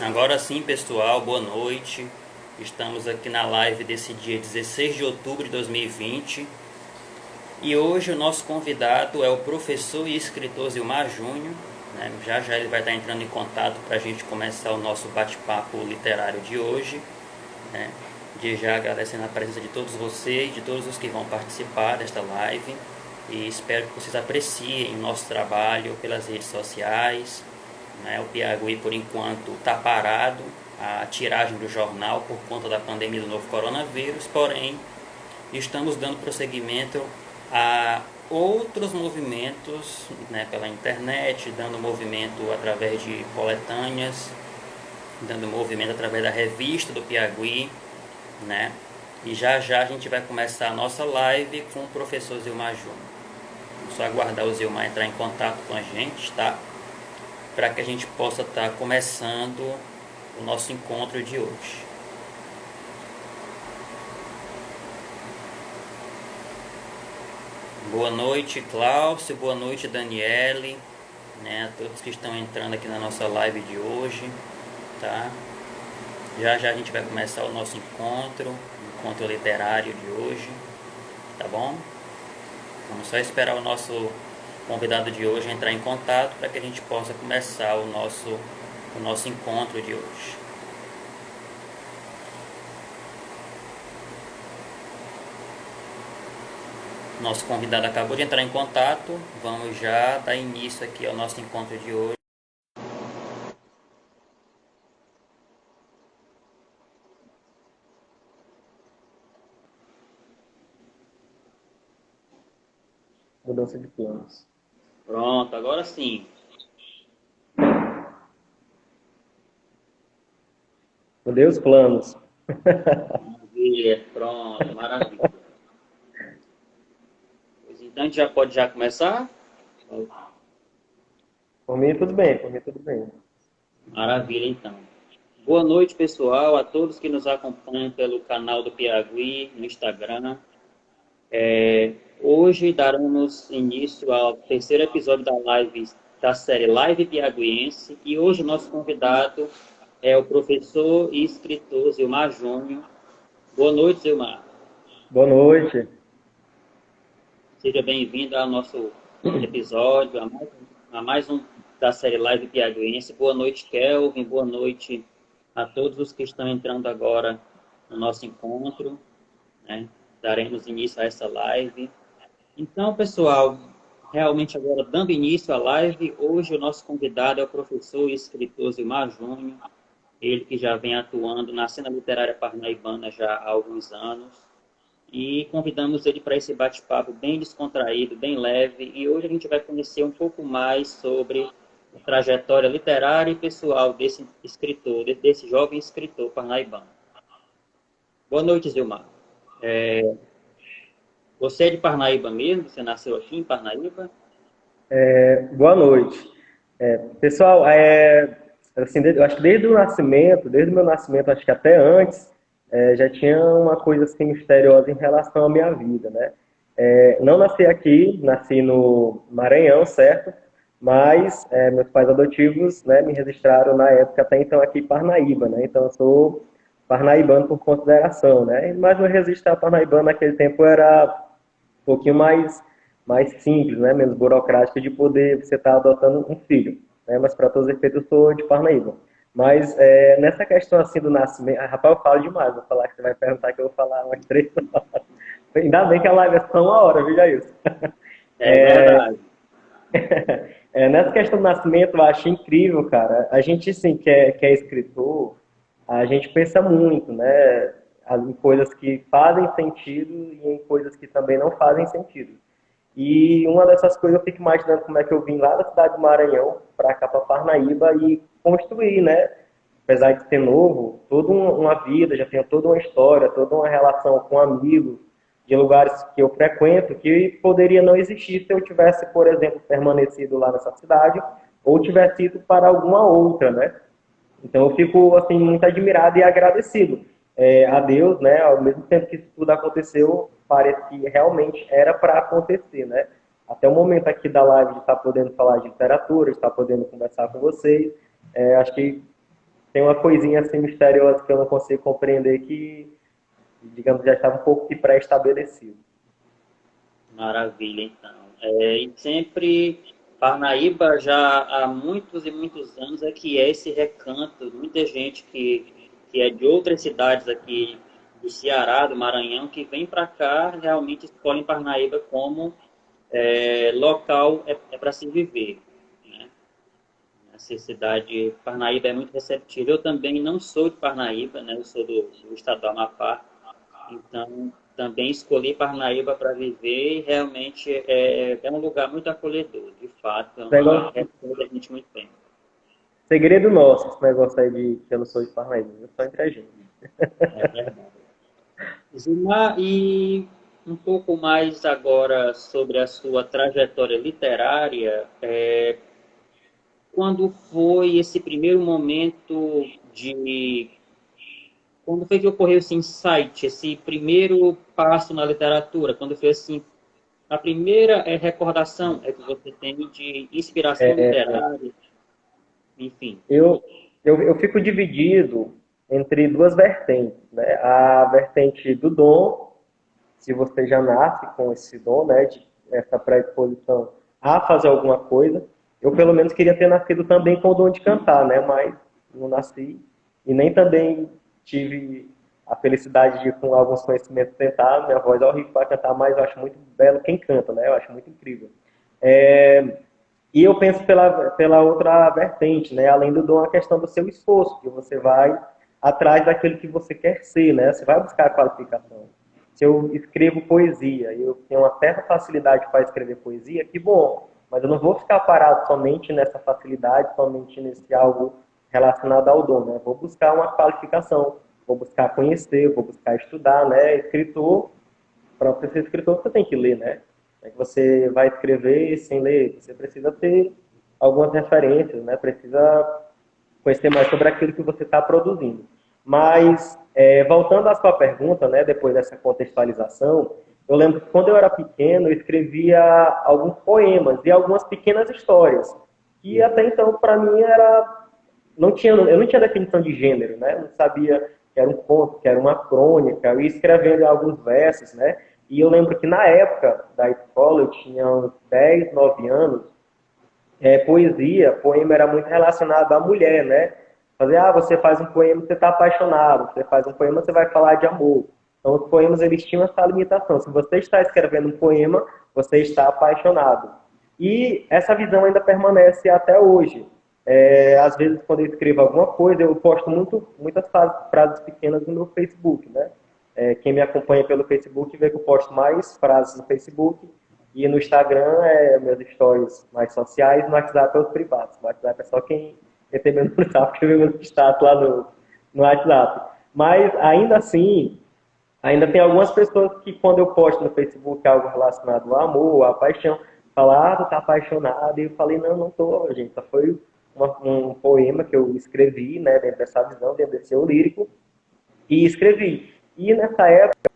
Agora sim, pessoal, boa noite. Estamos aqui na live desse dia 16 de outubro de 2020 e hoje o nosso convidado é o professor e escritor Zilmar Júnior. Né? Já já ele vai estar entrando em contato para a gente começar o nosso bate-papo literário de hoje. Né? De já agradecendo a presença de todos vocês, de todos os que vão participar desta live, e espero que vocês apreciem o nosso trabalho pelas redes sociais. Né? O Piauí, por enquanto, está parado a tiragem do jornal por conta da pandemia do novo coronavírus, porém estamos dando prosseguimento a outros movimentos, né, pela internet, dando movimento através de coletâneas, dando movimento através da revista do Piauí, né? E já já a gente vai começar a nossa live com o professor Zilmar Júnior. Vamos só aguardar o Zilmar entrar em contato com a gente, tá? Para que a gente possa estar começando o nosso encontro de hoje. Boa noite, Cláudio. Boa noite, Daniele. Né? A todos que estão entrando aqui na nossa live de hoje, tá? Já já a gente vai começar o nosso encontro literário de hoje, tá bom? Vamos só esperar o nosso convidado de hoje entrar em contato para que a gente possa começar o nosso encontro de hoje. Nosso convidado acabou de entrar em contato, vamos já dar início aqui ao nosso encontro de hoje. Mudança de planos. Pronto, agora sim. Mudei os planos. Maravilha, pronto, maravilha. Pois então a gente já pode já começar? Por mim, tudo bem, por mim, tudo bem. Maravilha, então. Boa noite, pessoal, a todos que nos acompanham pelo canal do Piauí no Instagram. Hoje daremos início ao terceiro episódio da live da série Live Piauiense e hoje o nosso convidado é o professor e escritor Zilmar Júnior. Boa noite, Zilmar. Boa noite. Seja bem-vindo ao nosso episódio, a mais um da série Live Piauiense. Boa noite, Kelvin. Boa noite a todos os que estão entrando agora no nosso encontro. Né? Daremos início a essa live. Então, pessoal, realmente agora dando início à live, hoje o nosso convidado é o professor e escritor Zilmar Júnior, ele que já vem atuando na cena literária parnaibana já há alguns anos, e convidamos ele para esse bate-papo bem descontraído, bem leve, e hoje a gente vai conhecer um pouco mais sobre a trajetória literária e pessoal desse escritor, desse jovem escritor parnaibano. Boa noite, Zilmar. Você é de Parnaíba mesmo? Você nasceu aqui em Parnaíba? Boa noite. Pessoal, assim, eu acho que desde o nascimento, desde o meu nascimento, acho que até antes, já tinha uma coisa assim misteriosa em relação à minha vida, né? Não nasci aqui, nasci no Maranhão, certo? Mas meus pais adotivos, né, me registraram na época até então aqui em Parnaíba, né? Então eu sou parnaibano por consideração, né? Mas o registro parnaibano naquele tempo era um pouquinho mais simples, né? Menos burocrático de poder você estar adotando um filho. Né? Mas para todos os efeitos eu sou de Parnaíba. Mas nessa questão assim do nascimento, rapaz, eu falo demais, vou falar que você vai perguntar que eu vou falar umas 3 horas. Ainda bem que a live é só 1 hora, veja isso. É verdade. Nessa questão do nascimento, eu acho incrível, cara. A gente, sim, que é escritor, a gente pensa muito, né? Em coisas que fazem sentido e em coisas que também não fazem sentido. E uma dessas coisas eu fico imaginando como é que eu vim lá da cidade do Maranhão para cá, para Parnaíba, e construir, né? Apesar de ser novo, toda uma vida, já tenho toda uma história, toda uma relação com amigos, de lugares que eu frequento, que poderia não existir se eu tivesse, por exemplo, permanecido lá nessa cidade, ou tivesse ido para alguma outra, né? Então eu fico assim muito admirado e agradecido a Deus, né? Ao mesmo tempo que isso tudo aconteceu, parece que realmente era para acontecer, né? Até o momento aqui da live de estar podendo falar de literatura, de estar podendo conversar com vocês, acho que tem uma coisinha assim misteriosa que eu não consigo compreender que, digamos, já estava um pouco que pré-estabelecido. Maravilha, então. E sempre, Parnaíba já há muitos e muitos anos é que é esse recanto, muita gente que é de outras cidades aqui do Ceará, do Maranhão, que vem para cá, realmente escolhem Parnaíba como local para se viver, né? Essa cidade, Parnaíba é muito receptiva. Eu também não sou de Parnaíba, né? Eu sou do estado do Amapá, então também escolhi Parnaíba para viver e realmente é um lugar muito acolhedor, de fato, é uma Negócio, recebe a gente muito bem. segredo nosso, esse negócio aí de que eu não sou de Parnaíba, eu sou entre a gente. É verdade. Zilmar, e um pouco mais agora sobre a sua trajetória literária, quando foi esse primeiro momento de quando foi que ocorreu esse insight, esse primeiro passo na literatura? Quando foi assim, a primeira recordação é que você tem de inspiração literária, enfim. Eu, eu fico dividido entre duas vertentes, né? A vertente do dom, se você já nasce com esse dom, né, de essa predisposição a fazer alguma coisa. Eu, pelo menos, queria ter nascido também com o dom de cantar, né, mas não nasci. E nem também tive a felicidade de, com alguns conhecimentos, tentar. Minha voz é horrível para cantar, mas eu acho muito belo quem canta, né, eu acho muito incrível. É, e eu penso pela outra vertente, né? Além do dom, a questão do seu esforço, que você vai atrás daquilo que você quer ser, né? Você vai buscar a qualificação. Se eu escrevo poesia e eu tenho uma certa facilidade para escrever poesia, que bom. Mas eu não vou ficar parado somente nessa facilidade, somente nesse algo relacionado ao dom, né? Vou buscar uma qualificação, vou buscar conhecer, vou buscar estudar, né? Escritor, para ser escritor, você tem que ler, né? É que você vai escrever sem ler, você precisa ter algumas referências, né? Precisa conhecer mais sobre aquilo que você está produzindo. Mas, voltando à sua pergunta, né? Depois dessa contextualização, eu lembro que quando eu era pequeno, eu escrevia alguns poemas e algumas pequenas histórias. E até então, para mim, eu não tinha definição de gênero, né? Eu não sabia que era um conto, que era uma crônica, eu ia escrevendo alguns versos, né? E eu lembro que na época da escola, eu tinha uns 10, 9 anos, poema era muito relacionado à mulher, né? Você faz um poema, você está apaixonado, você faz um poema, você vai falar de amor. Então, os poemas, eles tinham essa limitação. Se você está escrevendo um poema, você está apaixonado. E essa visão ainda permanece até hoje. Às vezes, quando eu escrevo alguma coisa, eu posto muitas frases pequenas no meu Facebook, né? Quem me acompanha pelo Facebook vê que eu posto mais frases no Facebook e no Instagram meus stories mais sociais, no WhatsApp é os privados. No WhatsApp é só quem recebeu no WhatsApp que vê meu status lá no WhatsApp. Mas ainda assim, ainda tem algumas pessoas que quando eu posto no Facebook algo relacionado ao amor, à paixão, falam, tu tá apaixonado. E eu falei, não, não tô, gente. Só foi um poema que eu escrevi, né, dentro dessa visão, dentro desse eu lírico, e escrevi. E nessa época,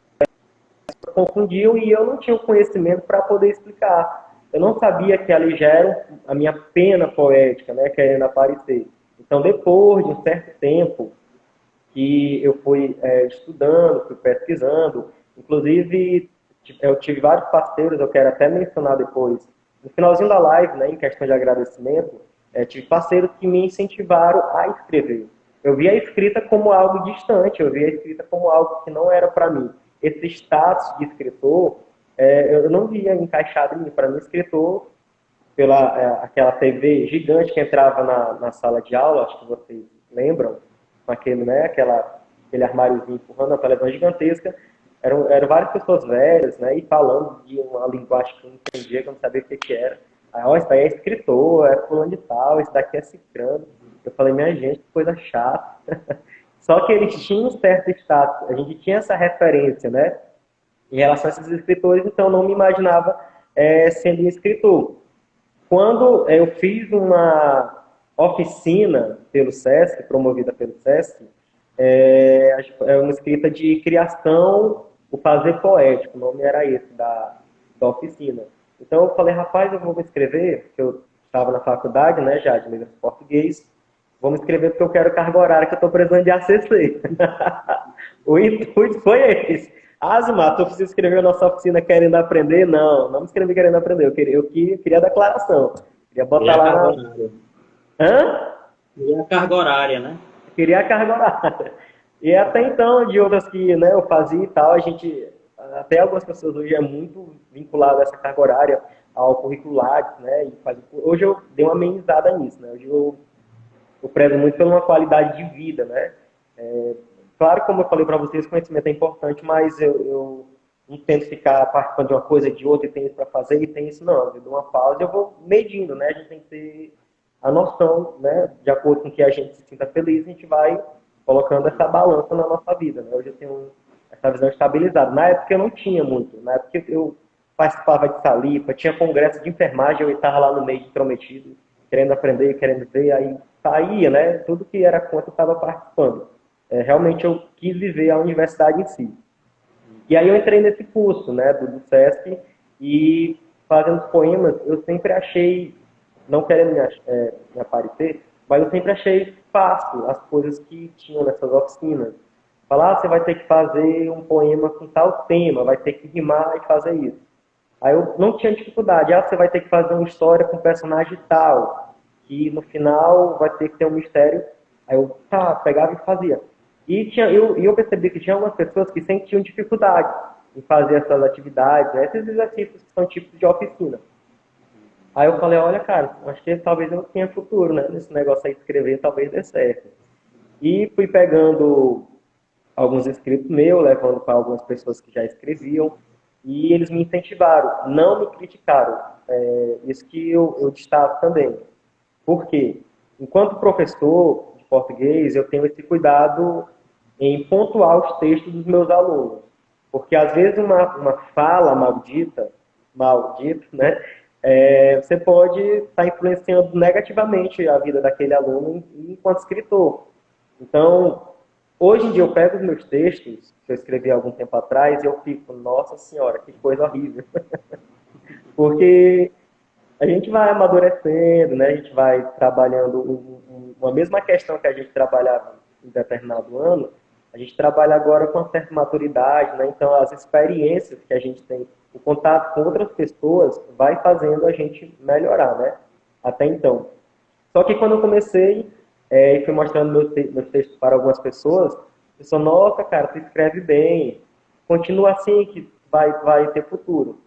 confundiam e eu não tinha o conhecimento para poder explicar. Eu não sabia que ali já era a minha pena poética, né, querendo aparecer. Então, depois de um certo tempo que eu fui estudando, fui pesquisando, inclusive eu tive vários parceiros, eu quero até mencionar depois, no finalzinho da live, né, em questão de agradecimento, tive parceiros que me incentivaram a escrever. Eu via a escrita como algo distante, eu via a escrita como algo que não era para mim. Esse status de escritor, eu não via encaixado em mim. Para mim, escritor, pela aquela TV gigante que entrava na sala de aula, acho que vocês lembram, com aquele, né, aquele armáriozinho empurrando a televisão gigantesca, eram várias pessoas velhas, né, e falando de uma linguagem que eu não entendia, que eu não sabia o que era. Aí, isso daí é escritor, é fulano de tal, isso daqui é cicrano. Eu falei, minha gente, que coisa chata. Só que eles tinham um certo status, a gente tinha essa referência, né, em relação a esses escritores, então eu não me imaginava sendo um escritor. Quando eu fiz uma oficina pelo SESC, promovida pelo SESC, é uma escrita de criação, o fazer poético, o nome era esse da oficina. Então eu falei, rapaz, eu vou me inscrever, porque eu estava na faculdade, né, já de letras português, vamos escrever porque eu quero carga horária, que eu estou precisando de ACC. O intuito foi esse. Asma, tu precisa escrever a nossa oficina querendo aprender? Não, não me escrevi querendo aprender. Eu queria a declaração. Queria E botar a lá carga na. horária. Hã? E a carga horária, né? Queria a carga horária. E até então, de outras que, né, eu fazia e tal, a gente, até algumas pessoas hoje é muito vinculado a essa carga horária, ao curricular, né, hoje eu dei uma amenizada nisso, né, hoje eu prezo muito por uma qualidade de vida, né. Claro, como eu falei para vocês, conhecimento é importante, mas eu não tento ficar participando de uma coisa, de outra, e tem isso para fazer, e tem isso não. Eu dou uma pausa e eu vou medindo, né? A gente tem que ter a noção, né? De acordo com que a gente se sinta feliz, a gente vai colocando essa balança na nossa vida, né? Hoje eu tenho essa visão estabilizada. Na época eu não tinha muito. Na época eu participava de Salipa, tinha congresso de enfermagem, eu estava lá no meio de intrometido, querendo aprender, querendo ver, aí saía, né? Tudo que era conta eu estava participando. Realmente eu quis viver a universidade em si. E aí eu entrei nesse curso, né, do SESC, e fazendo os poemas, eu sempre achei, não querendo me aparecer, mas eu sempre achei fácil as coisas que tinham nessas oficinas. Falar, você vai ter que fazer um poema com tal tema, vai ter que rimar e fazer isso. Aí eu não tinha dificuldade. Você vai ter que fazer uma história com personagem tal, que no final vai ter que ter um mistério. Aí eu, pegava e fazia. E eu percebi que tinha algumas pessoas que sentiam dificuldade em fazer essas atividades, né, esses exercícios que são tipos de oficina. Aí eu falei, olha, cara, acho que talvez eu tenha futuro, né, nesse negócio aí de escrever, talvez dê certo. E fui pegando alguns escritos meus, levando para algumas pessoas que já escreviam, e eles me incentivaram, não me criticaram. Isso que eu destaco também. Por quê? Enquanto professor de português, eu tenho esse cuidado em pontuar os textos dos meus alunos. Porque, às vezes, uma fala maldita, né? Você pode estar influenciando negativamente a vida daquele aluno enquanto escritor. Então, hoje em dia eu pego os meus textos, que eu escrevi há algum tempo atrás, e eu fico, nossa senhora, que coisa horrível. Porque a gente vai amadurecendo, né? A gente vai trabalhando uma mesma questão que a gente trabalhava em determinado ano, a gente trabalha agora com uma certa maturidade, né? Então, as experiências que a gente tem, o contato com outras pessoas, vai fazendo a gente melhorar, né? Até então. Só que quando eu comecei e fui mostrando meus textos para algumas pessoas, a pessoa, nossa, cara, tu escreve bem, continua assim que vai ter futuro.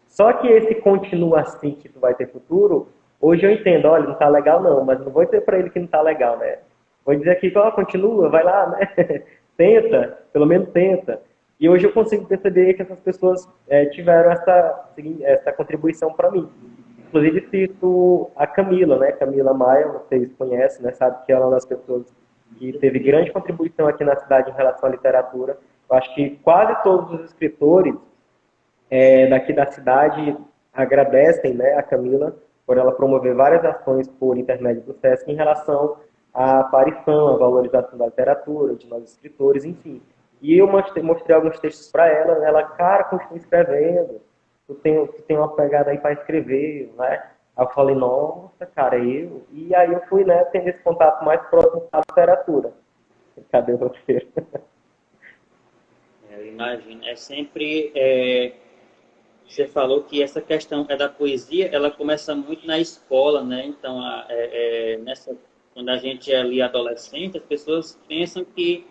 Só que esse continua assim que tu vai ter futuro, hoje eu entendo, olha, não tá legal não, mas não vou dizer para ele que não tá legal, né? Vou dizer aqui, ó, continua, vai lá, né? Tenta, pelo menos tenta. E hoje eu consigo perceber que essas pessoas tiveram essa contribuição para mim. Inclusive cito a Camila, né? Camila Maia, vocês conhecem, né? Sabe que ela é uma das pessoas que teve grande contribuição aqui na cidade em relação à literatura. Eu acho que quase todos os escritores daqui da cidade agradecem, né, a Camila por ela promover várias ações por intermédio do SESC em relação à aparição, à valorização da literatura, de nós escritores, enfim. E eu mostrei alguns textos para ela, cara, continua escrevendo, tu tem uma pegada aí para escrever, né? Aí eu falei, nossa, cara, eu... E aí eu fui, né, tendo esse contato mais próximo com a literatura. Cadê o roteiro? Eu imagino. É sempre. Você falou que essa questão da poesia, ela começa muito na escola, né? Então, quando a gente é ali adolescente, as pessoas pensam que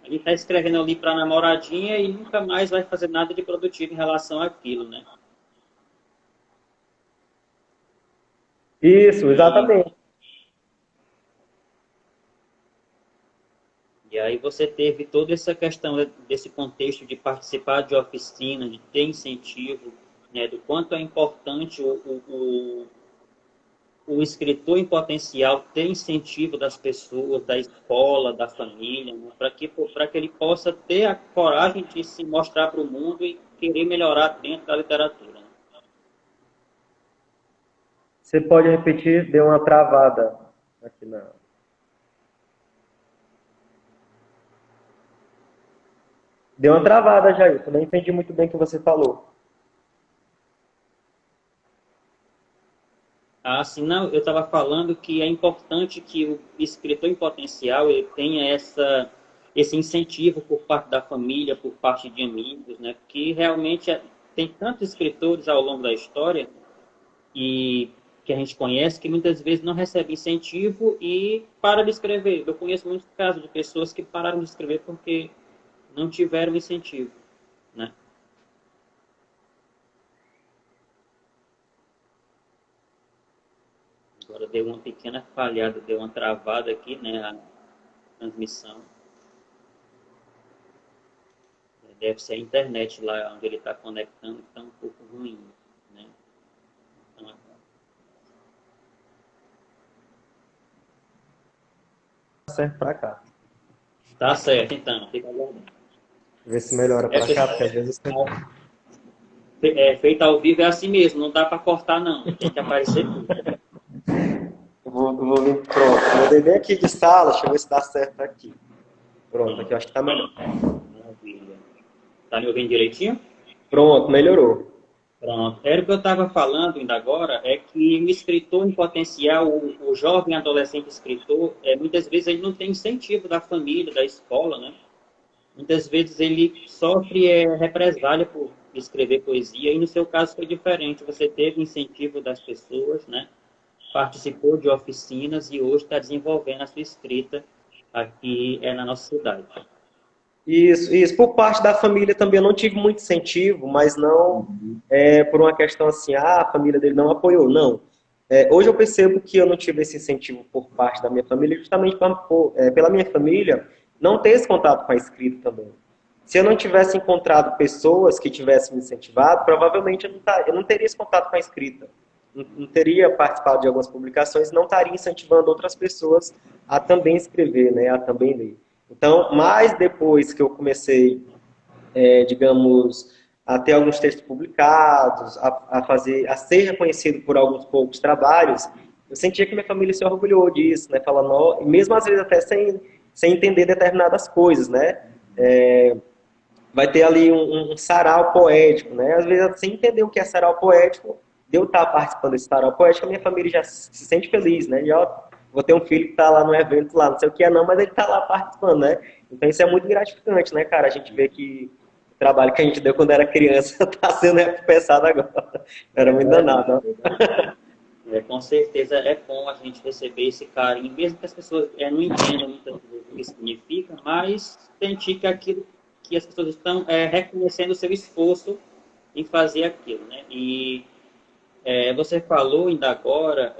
a gente está escrevendo ali para a namoradinha e nunca mais vai fazer nada de produtivo em relação àquilo, né? Isso, E, exatamente. e aí você teve toda essa questão desse contexto de participar de oficina, de ter incentivo, né? Do quanto é importante o escritor em potencial ter incentivo das pessoas, da escola, da família, né? Para que ele possa ter a coragem de se mostrar para o mundo e querer melhorar dentro da literatura, né? Você pode repetir? Deu uma travada aqui na. Deu uma travada, Jair. Eu não entendi muito bem o que você falou. Assim, não, eu estava falando que é importante que o escritor em potencial ele tenha esse incentivo por parte da família, por parte de amigos, né? Porque realmente tem tantos escritores ao longo da história e que a gente conhece que muitas vezes não recebem incentivo e param de escrever. Eu conheço muitos casos de pessoas que pararam de escrever porque não tiveram incentivo, né? Agora deu uma pequena falhada, deu uma travada aqui, né? A transmissão. Deve ser a internet lá onde ele está conectando que está um pouco ruim, né? Então, Certo pra cá. tá certo, então, fica aguardando. Ver se melhora É, pra cá, porque às vezes feito ao vivo é assim mesmo, não dá para cortar não, tem que aparecer tudo. eu vou vir, pronto. Eu mudei bem aqui de sala, deixa eu ver se dá certo aqui. Pronto, aqui eu acho que tá melhor. Maravilha. Tá me ouvindo direitinho? Pronto, melhorou. Pronto. Era o que eu estava falando ainda agora, é que o escritor em potencial, o jovem adolescente escritor, muitas vezes ele não tem incentivo da família, da escola, né? Muitas vezes ele sofre represália por escrever poesia, e no seu caso foi diferente. Você teve incentivo das pessoas, né? Participou de oficinas e hoje está desenvolvendo a sua escrita aqui na nossa cidade. Isso, isso. Por parte da família também eu não tive muito incentivo, mas não por uma questão assim, a família dele não apoiou, não. Hoje eu percebo que eu não tive esse incentivo por parte da minha família, justamente pela minha família não ter esse contato com a escrita também. Se eu não tivesse encontrado pessoas que tivessem me incentivado, provavelmente eu não teria esse contato com a escrita. Não teria participado de algumas publicações, não estaria incentivando outras pessoas a também escrever, né, a também ler. Então, mais depois que eu comecei, digamos, a ter alguns textos publicados, a ser reconhecido por alguns poucos trabalhos, eu sentia que minha família se orgulhou disso, né? Falando, e mesmo às vezes até sem entender determinadas coisas, né? Vai ter ali um sarau poético, né? Às vezes, sem entender o que é sarau poético, de eu estar participando desse sarau poético, a minha família já se sente feliz, né? Já, ó, vou ter um filho que está lá no evento, lá, não sei o que é não, mas ele está lá participando, né? Então isso é muito gratificante, né, cara? A gente vê que o trabalho que a gente deu quando era criança está sendo recompensado agora. Era muito danado, ó. Com certeza é bom a gente receber esse carinho, mesmo que as pessoas não entendam muitas vezes o que significa, mas sentir que aquilo que as pessoas estão reconhecendo o seu esforço em fazer aquilo, né? E você falou ainda agora,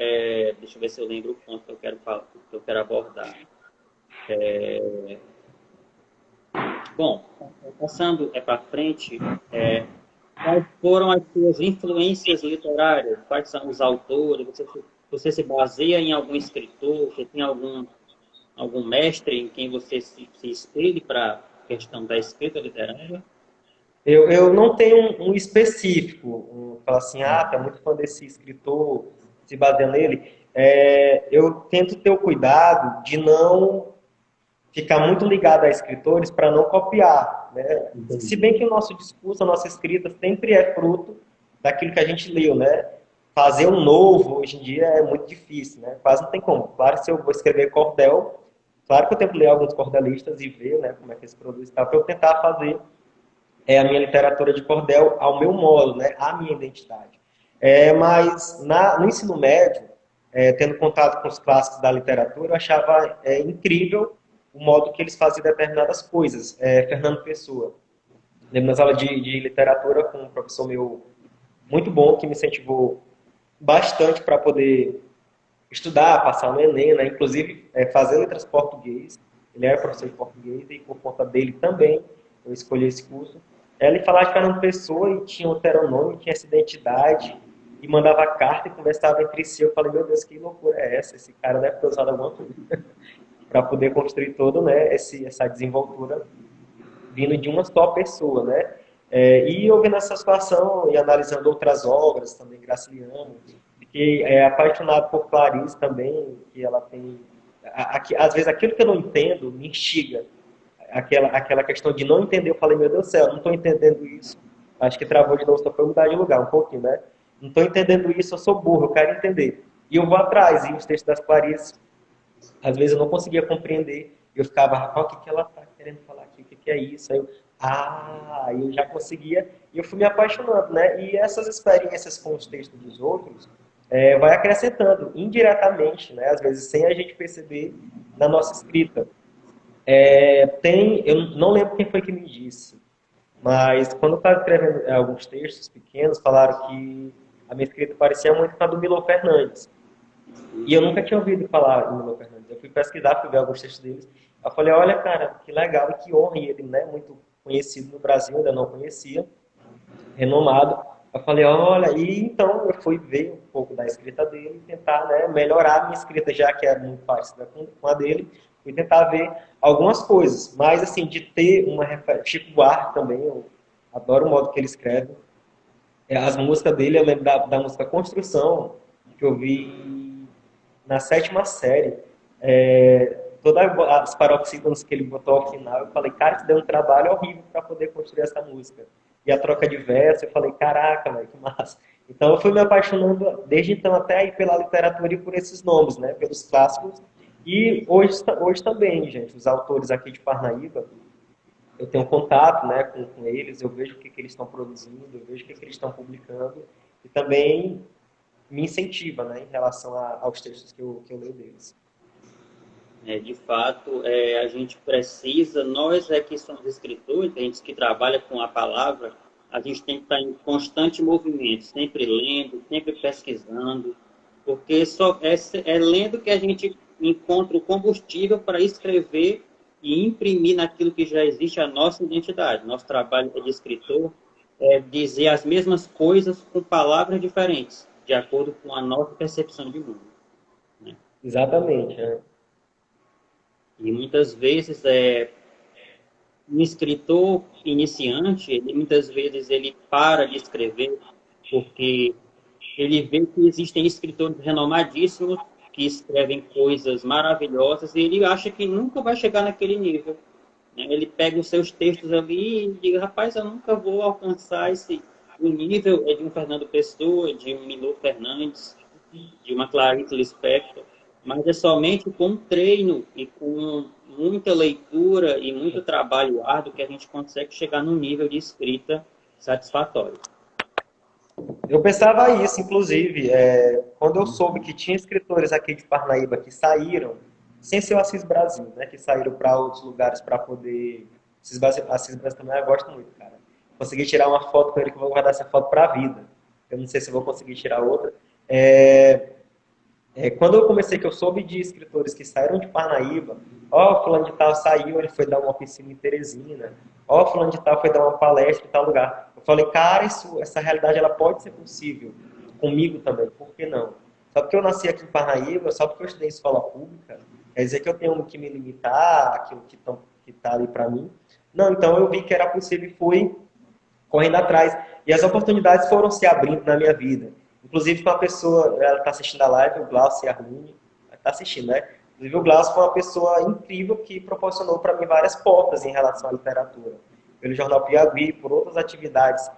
deixa eu ver se eu lembro o ponto que eu quero falar, que eu quero abordar. Bom, passando para frente, quais foram as suas influências literárias? Quais são os autores? Você se baseia em algum escritor? Você tem algum mestre em quem você se espelhe para a questão da escrita literária? Eu não tenho um específico, falar assim, tá muito fã desse escritor, se baseia nele. Eu tento ter o cuidado de não ficar muito ligado a escritores para não copiar, né? Se bem que o nosso discurso, a nossa escrita sempre é fruto daquilo que a gente leu, né? Fazer um novo hoje em dia é muito difícil, né? Quase não tem como. Claro, se eu vou escrever cordel, claro que eu tenho que ler alguns cordelistas e ver, né, como é que eles produzem, para eu tentar fazer a minha literatura de cordel ao meu modo, né, a minha identidade. Mas no ensino médio, tendo contato com os clássicos da literatura, eu achava incrível o modo que eles faziam determinadas coisas. Fernando Pessoa. Lembro nas aulas de literatura com um professor meu muito bom, que me incentivou bastante para poder estudar, passar no Enem, né? Inclusive fazer letras português. Ele era professor de português e por conta dele também eu escolhi esse curso. Ele falava de Fernando Pessoa e tinha um heteronômio, tinha essa identidade e mandava carta e conversava entre si. Eu falei, meu Deus, que loucura é essa? Esse cara deve ter usado alguma coisa para poder construir todo, né, essa desenvoltura vindo de uma só pessoa, né? E eu vendo essa situação e analisando outras obras, também Graciliano, que é apaixonado por Clarice também, que ela tem... Às vezes aquilo que eu não entendo me instiga. Aquela questão de não entender, eu falei, meu Deus do céu, não estou entendendo isso. Acho que travou de novo, só foi mudar de lugar um pouquinho, né? Não estou entendendo isso, eu sou burro, eu quero entender. E eu vou atrás, e os textos das Clarice, às vezes eu não conseguia compreender, eu ficava, Rafael, o que que ela está querendo falar aqui, o que que é isso? Aí eu já conseguia, e eu fui me apaixonando, né? E essas experiências com os textos dos outros vai acrescentando indiretamente, né? Às vezes sem a gente perceber na nossa escrita. Eu não lembro quem foi que me disse, mas quando eu estava escrevendo alguns textos pequenos, falaram que a minha escrita parecia muito com a do Milor Fernandes. E eu nunca tinha ouvido falar em Milor Fernandes. Eu fui pesquisar, fui ver alguns textos deles. Eu falei, olha, cara, que legal e que honra. E ele, né, muito conhecido no Brasil, ainda não conhecia, renomado. Eu falei, olha, e então eu fui ver um pouco da escrita dele e tentar, né, melhorar a minha escrita, já que era muito parecida com a dele. Fui tentar ver algumas coisas, mas assim, de ter uma referência. Chico Buarque também, eu adoro o modo que ele escreve. As músicas dele, eu lembro da música Construção, que eu vi na sétima série. Todas as paroxítonos que ele botou ao final, eu falei, cara, isso deu um trabalho horrível para poder construir essa música. E a troca de verso, eu falei, caraca, velho, que massa. Então eu fui me apaixonando desde então até aí pela literatura e por esses nomes, né, pelos clássicos. E hoje também, gente, os autores aqui de Parnaíba, eu tenho contato, né, com eles, eu vejo o que eles estão produzindo, eu vejo o que eles estão publicando, e também me incentiva, né, em relação aos textos que eu leio deles. De fato, a gente precisa, nós que somos escritores, a gente que trabalha com a palavra, a gente tem que estar em constante movimento, sempre lendo, sempre pesquisando, porque só é lendo que a gente encontra o combustível para escrever e imprimir naquilo que já existe a nossa identidade. Nosso trabalho de escritor é dizer as mesmas coisas com palavras diferentes, de acordo com a nossa percepção de mundo, né? Exatamente, né? E muitas vezes um escritor iniciante, muitas vezes ele para de escrever porque ele vê que existem escritores renomadíssimos que escrevem coisas maravilhosas e ele acha que nunca vai chegar naquele nível, né? Ele pega os seus textos ali e diz, rapaz, eu nunca vou alcançar o nível de um Fernando Pessoa, de um Milor Fernandes, de uma Clarice Lispector, mas é somente com treino e com muita leitura e muito trabalho árduo que a gente consegue chegar num nível de escrita satisfatório. Eu pensava isso, inclusive, quando eu soube que tinha escritores aqui de Parnaíba que saíram, sem ser o Assis Brasil, né, que saíram para outros lugares para poder... Assis Brasil também eu gosto muito, cara. Consegui tirar uma foto com ele que eu vou guardar essa foto para a vida. Eu não sei se eu vou conseguir tirar outra. Quando eu comecei, que eu soube de escritores que saíram de Parnaíba, fulano de tal saiu, ele foi dar uma oficina em Teresina, fulano de tal foi dar uma palestra em tal lugar. Eu falei, cara, essa realidade ela pode ser possível comigo também, por que não? Só porque eu nasci aqui em Parnaíba, só porque eu estudei em escola pública, quer dizer que eu tenho que me limitar àquilo que está ali para mim? Não, então eu vi que era possível e fui correndo atrás. E as oportunidades foram se abrindo na minha vida. Inclusive, uma pessoa, ela está assistindo a live, o Glaucio Arluni, está assistindo, né? Inclusive, o Glaucio foi uma pessoa incrível que proporcionou para mim várias portas em relação à literatura. Pelo Jornal Piauí, por outras atividades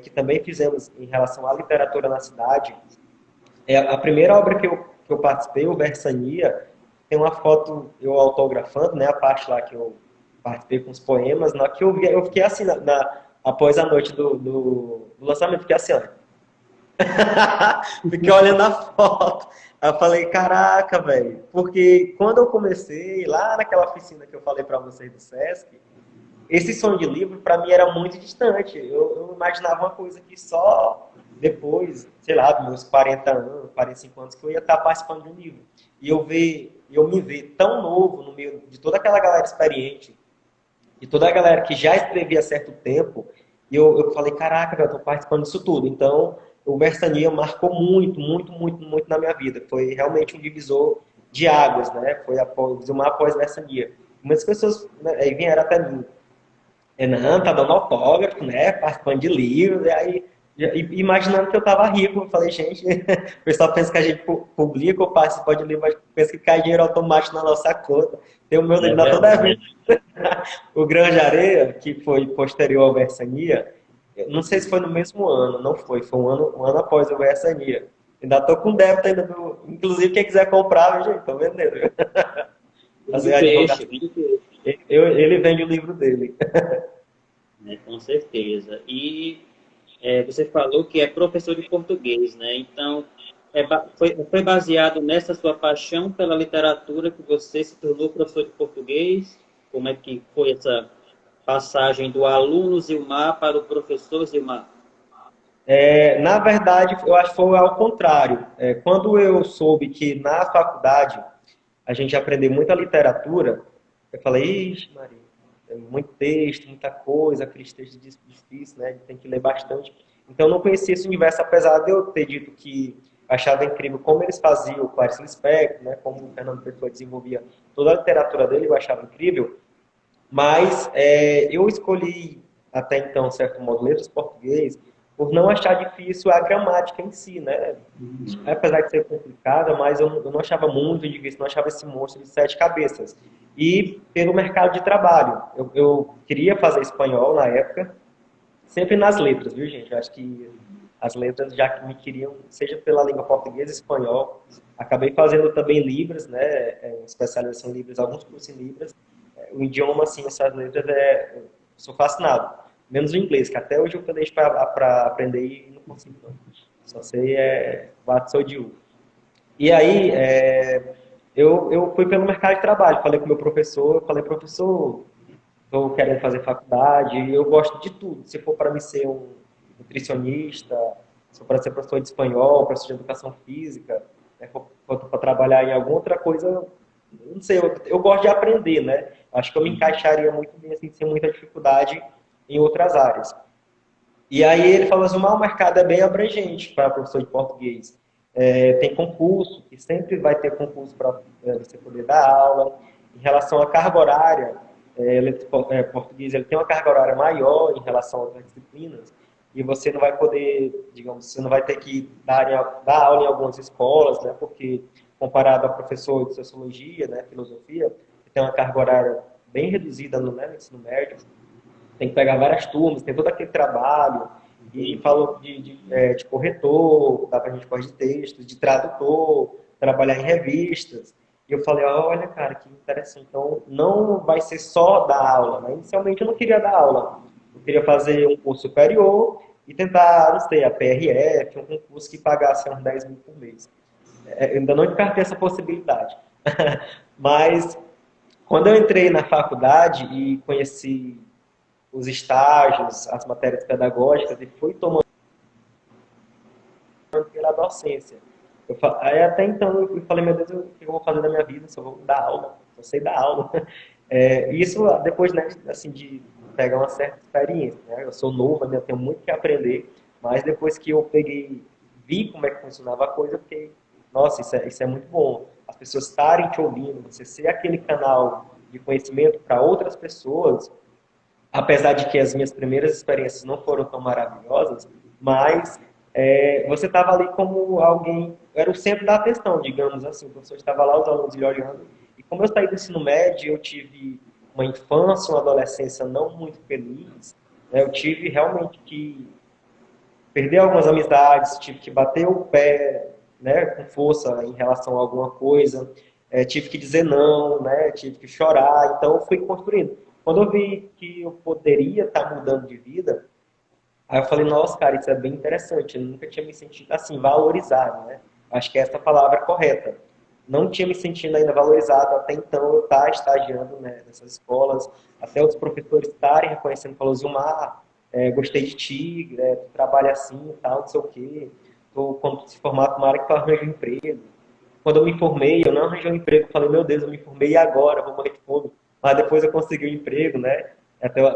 que também fizemos em relação à literatura na cidade. A primeira obra que eu participei, o Versania, tem uma foto eu autografando, né? A parte lá que eu participei com os poemas, na que eu fiquei assim, após a noite do lançamento, fiquei assim, olha. Fiquei olhando a foto. Aí eu falei, caraca, velho. Porque quando eu comecei, lá naquela oficina que eu falei pra vocês do Sesc, esse sonho de livro pra mim era muito distante. Eu imaginava uma coisa que só depois, sei lá, dos meus 40 anos, 45 anos, que eu ia estar participando de um livro. E eu me ver tão novo no meio de toda aquela galera experiente, de toda a galera que já escrevia há certo tempo, e eu falei, caraca, velho, eu tô participando disso tudo. Então, o Versania marcou muito, muito, muito, muito na minha vida. Foi realmente um divisor de águas, né? Foi após Versania. Muitas pessoas, né, vieram até mim. Não, tá dando autógrafo, né? Participando de livros, imaginando que eu tava rico. Eu falei, gente, o pessoal pensa que a gente publica ou participa de livro, mas pensa que cai dinheiro automático na nossa conta. Tem o meu livro lá toda vez. O Grão de Areia, que foi posterior ao Versania, não sei se foi no mesmo ano, não foi um ano após o Versania. Ainda tô com débito ainda, inclusive quem quiser comprar, viu, gente, tô vendendo. Vende Fazer o peixe, advogação. vende o peixe. Ele vende o livro dele. Né, com certeza. E você falou que é professor de português, né? Então, foi baseado nessa sua paixão pela literatura que você se tornou professor de português? Como é que foi essa passagem do aluno Zilmar para o professor Zilmar? Na verdade, eu acho que foi ao contrário. Quando eu soube que na faculdade a gente ia aprender muita literatura, eu falei, ixi, Maria, é muito texto, muita coisa, aqueles textos difíceis, né? Tem que ler bastante. Então, eu não conhecia esse universo, apesar de eu ter dito que achava incrível como eles faziam o Clarice Lispector, né? Como o Fernando Pessoa desenvolvia toda a literatura dele, eu achava incrível. Mas eu escolhi, até então, certo modo, letras português, por não achar difícil a gramática em si, né? Apesar de ser complicada, mas eu não achava muito difícil, não achava esse monstro de sete cabeças. E pelo mercado de trabalho, eu queria fazer espanhol na época, sempre nas letras, viu, gente? Eu acho que as letras já que me queriam, seja pela língua portuguesa e espanhol. Acabei fazendo também Libras, né? Especialização em Libras, alguns cursos em Libras. O idioma, assim, essas letras, eu sou fascinado. Menos o inglês, que até hoje eu planejo para aprender e não consigo, não. Só sei what so do. E aí, eu fui pelo mercado de trabalho. Falei com o meu professor, eu falei, professor, estou querendo fazer faculdade, e eu gosto de tudo. Se for para me ser um nutricionista, se for para ser professor de espanhol, professor de educação física, né, para trabalhar em alguma outra coisa, não sei, eu gosto de aprender, né? Acho que eu me encaixaria muito bem, assim, sem muita dificuldade em outras áreas. E aí ele falou assim, o mercado é bem abrangente para professor de português. Tem concurso, que sempre vai ter concurso para você poder dar aula. Em relação à carga horária, português ele tem uma carga horária maior em relação a outras disciplinas, e você não vai poder, digamos, você não vai ter que dar aula em algumas escolas, né, porque comparado a professor de sociologia, né, filosofia, que tem uma carga horária bem reduzida no ensino médio, tem que pegar várias turmas, tem todo aquele trabalho, e falou de corretor, dá pra gente corrigir textos, de tradutor, trabalhar em revistas. E eu falei, olha, cara, que interessante. Então, não vai ser só dar aula, né? Inicialmente eu não queria dar aula. Eu queria fazer um curso superior e tentar, não sei, a PRF, um concurso que pagasse uns 10 mil por mês. Ainda não descartei essa possibilidade. Mas, quando eu entrei na faculdade e conheci os estágios, as matérias pedagógicas e fui tomando pela docência. Aí até então eu falei, meu Deus, o que eu vou fazer da minha vida? Se eu vou dar aula, eu sei dar aula. Isso depois, né, assim, de pegar uma certa experiência, né? Eu sou novo, ainda tenho muito que aprender, mas depois que eu peguei, vi como é que funcionava a coisa, eu fiquei, nossa, isso é muito bom. As pessoas estarem te ouvindo, você ser aquele canal de conhecimento para outras pessoas, apesar de que as minhas primeiras experiências não foram tão maravilhosas, mas você estava ali como alguém, era o centro da atenção, digamos assim, o professor estava lá, os alunos lhe olhando, e como eu saí do ensino médio, eu tive uma infância, uma adolescência não muito feliz, né, eu tive realmente que perder algumas amizades, tive que bater o pé, né, com força em relação a alguma coisa, tive que dizer não, né, tive que chorar, então eu fui construindo. Quando eu vi que eu poderia estar mudando de vida, aí eu falei, nossa, cara, isso é bem interessante, eu nunca tinha me sentido assim, valorizado, né? Acho que essa é a palavra correta. Não tinha me sentido ainda valorizado até então eu estar estagiando, né, nessas escolas, até os professores estarem reconhecendo, falou, Zilmar, gostei de ti, tu trabalha assim e tal, não sei o quê. Quando tu se formar, tomara que tu arranje um emprego. Quando eu me formei, eu não arranjei um emprego, falei, meu Deus, eu me formei e agora, vou morrer de fome. Mas depois eu consegui um emprego, né?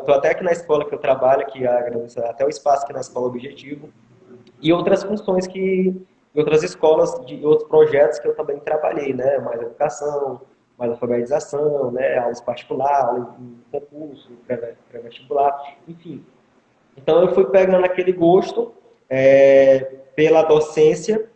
Tô até aqui na escola que eu trabalho, que agradeço até o espaço aqui na escola Objetivo, e outras funções em outras escolas, de outros projetos que eu também trabalhei, né? Mais educação, mais alfabetização, né? Aulas particulares, aula em concurso, pré-vestibular, enfim. Então eu fui pegando aquele gosto pela docência.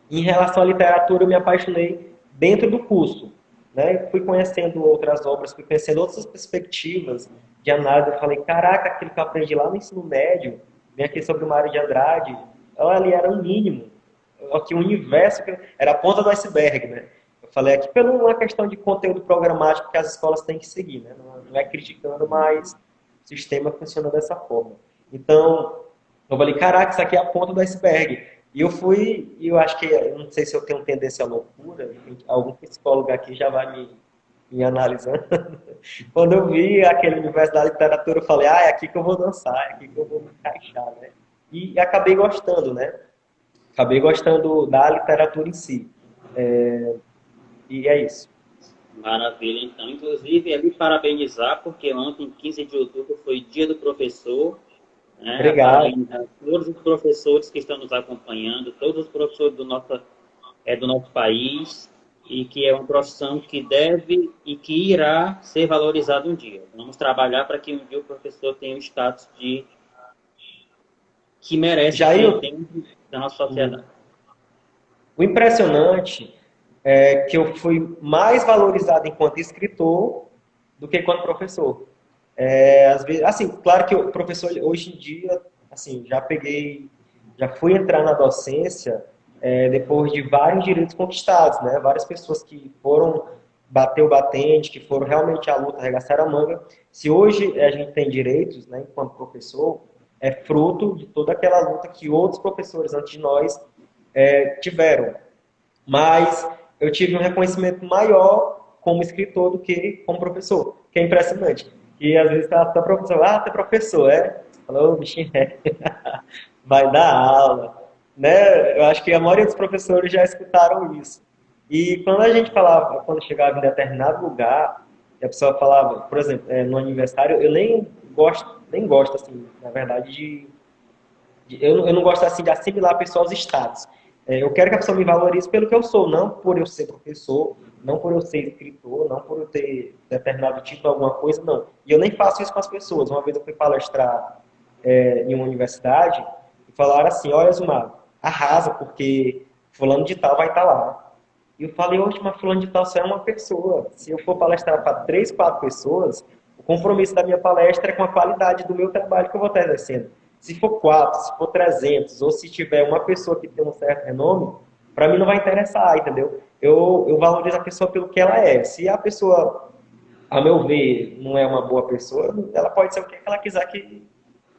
Em relação à literatura, eu me apaixonei dentro do curso, né? Fui conhecendo outras obras, fui conhecendo outras perspectivas de análise. Eu falei, caraca, aquilo que eu aprendi lá no ensino médio, vem aqui sobre o Mário de Andrade, ela ali era um mínimo. aqui o universo era a ponta do iceberg, né? Eu falei aqui pela uma questão de conteúdo programático que as escolas têm que seguir, né? Não é criticando, mas o sistema funciona dessa forma. Então, eu falei, caraca, isso aqui é a ponta do iceberg. E eu fui, e eu acho que, eu não sei se eu tenho tendência à loucura, algum psicólogo aqui já vai me analisando. Quando eu vi aquele universo da literatura, eu falei, é aqui que eu vou dançar, é aqui que eu vou me encaixar, né? E acabei gostando, né? Acabei gostando da literatura em si. E é isso. Maravilha, então. Inclusive, é lhe parabenizar, porque ontem, 15 de outubro, foi Dia do Professor, né? Obrigado. Parabenizar todos os professores que estão nos acompanhando, todos os professores do nosso país, e que é uma profissão que deve e que irá ser valorizada um dia. Vamos trabalhar para que um dia o professor tenha o status que merece ter Jair, dentro da nossa sociedade. o impressionante é que eu fui mais valorizado enquanto escritor do que enquanto professor. Às vezes, assim, claro que o professor hoje em dia, assim, já fui entrar na docência depois de vários direitos conquistados, né? Várias pessoas que foram bater o batente, que foram realmente à luta, arregaçaram a manga. Se hoje a gente tem direitos, né, enquanto professor, é fruto de toda aquela luta que outros professores antes de nós tiveram. Mas eu tive um reconhecimento maior como escritor do que como professor, que é impressionante. E às vezes tá professor, tu é professor, é? Falou, bichinho, vai dar aula. Né? Eu acho que a maioria dos professores já escutaram isso. E quando a gente falava, quando chegava em determinado lugar, e a pessoa falava, por exemplo, no aniversário, eu nem gosto assim, na verdade, eu não gosto assim de assimilar a pessoa aos status. Eu quero que a pessoa me valorize pelo que eu sou, não por eu ser professor, não por eu ser escritor, não por eu ter determinado título, alguma coisa, não. E eu nem faço isso com as pessoas. Uma vez eu fui palestrar em uma universidade e falaram assim, olha, Zumar, arrasa, porque fulano de tal vai estar lá. E eu falei, oxe, mas fulano de tal só é uma pessoa. Se eu for palestrar para 3, 4 pessoas, o compromisso da minha palestra é com a qualidade do meu trabalho que eu vou estar exercendo. Se for 4, se for 300, ou se tiver uma pessoa que tem um certo renome, para mim não vai interessar, entendeu? Eu valorizo a pessoa pelo que ela é. Se a pessoa, a meu ver, não é uma boa pessoa, ela pode ser o que ela quiser, que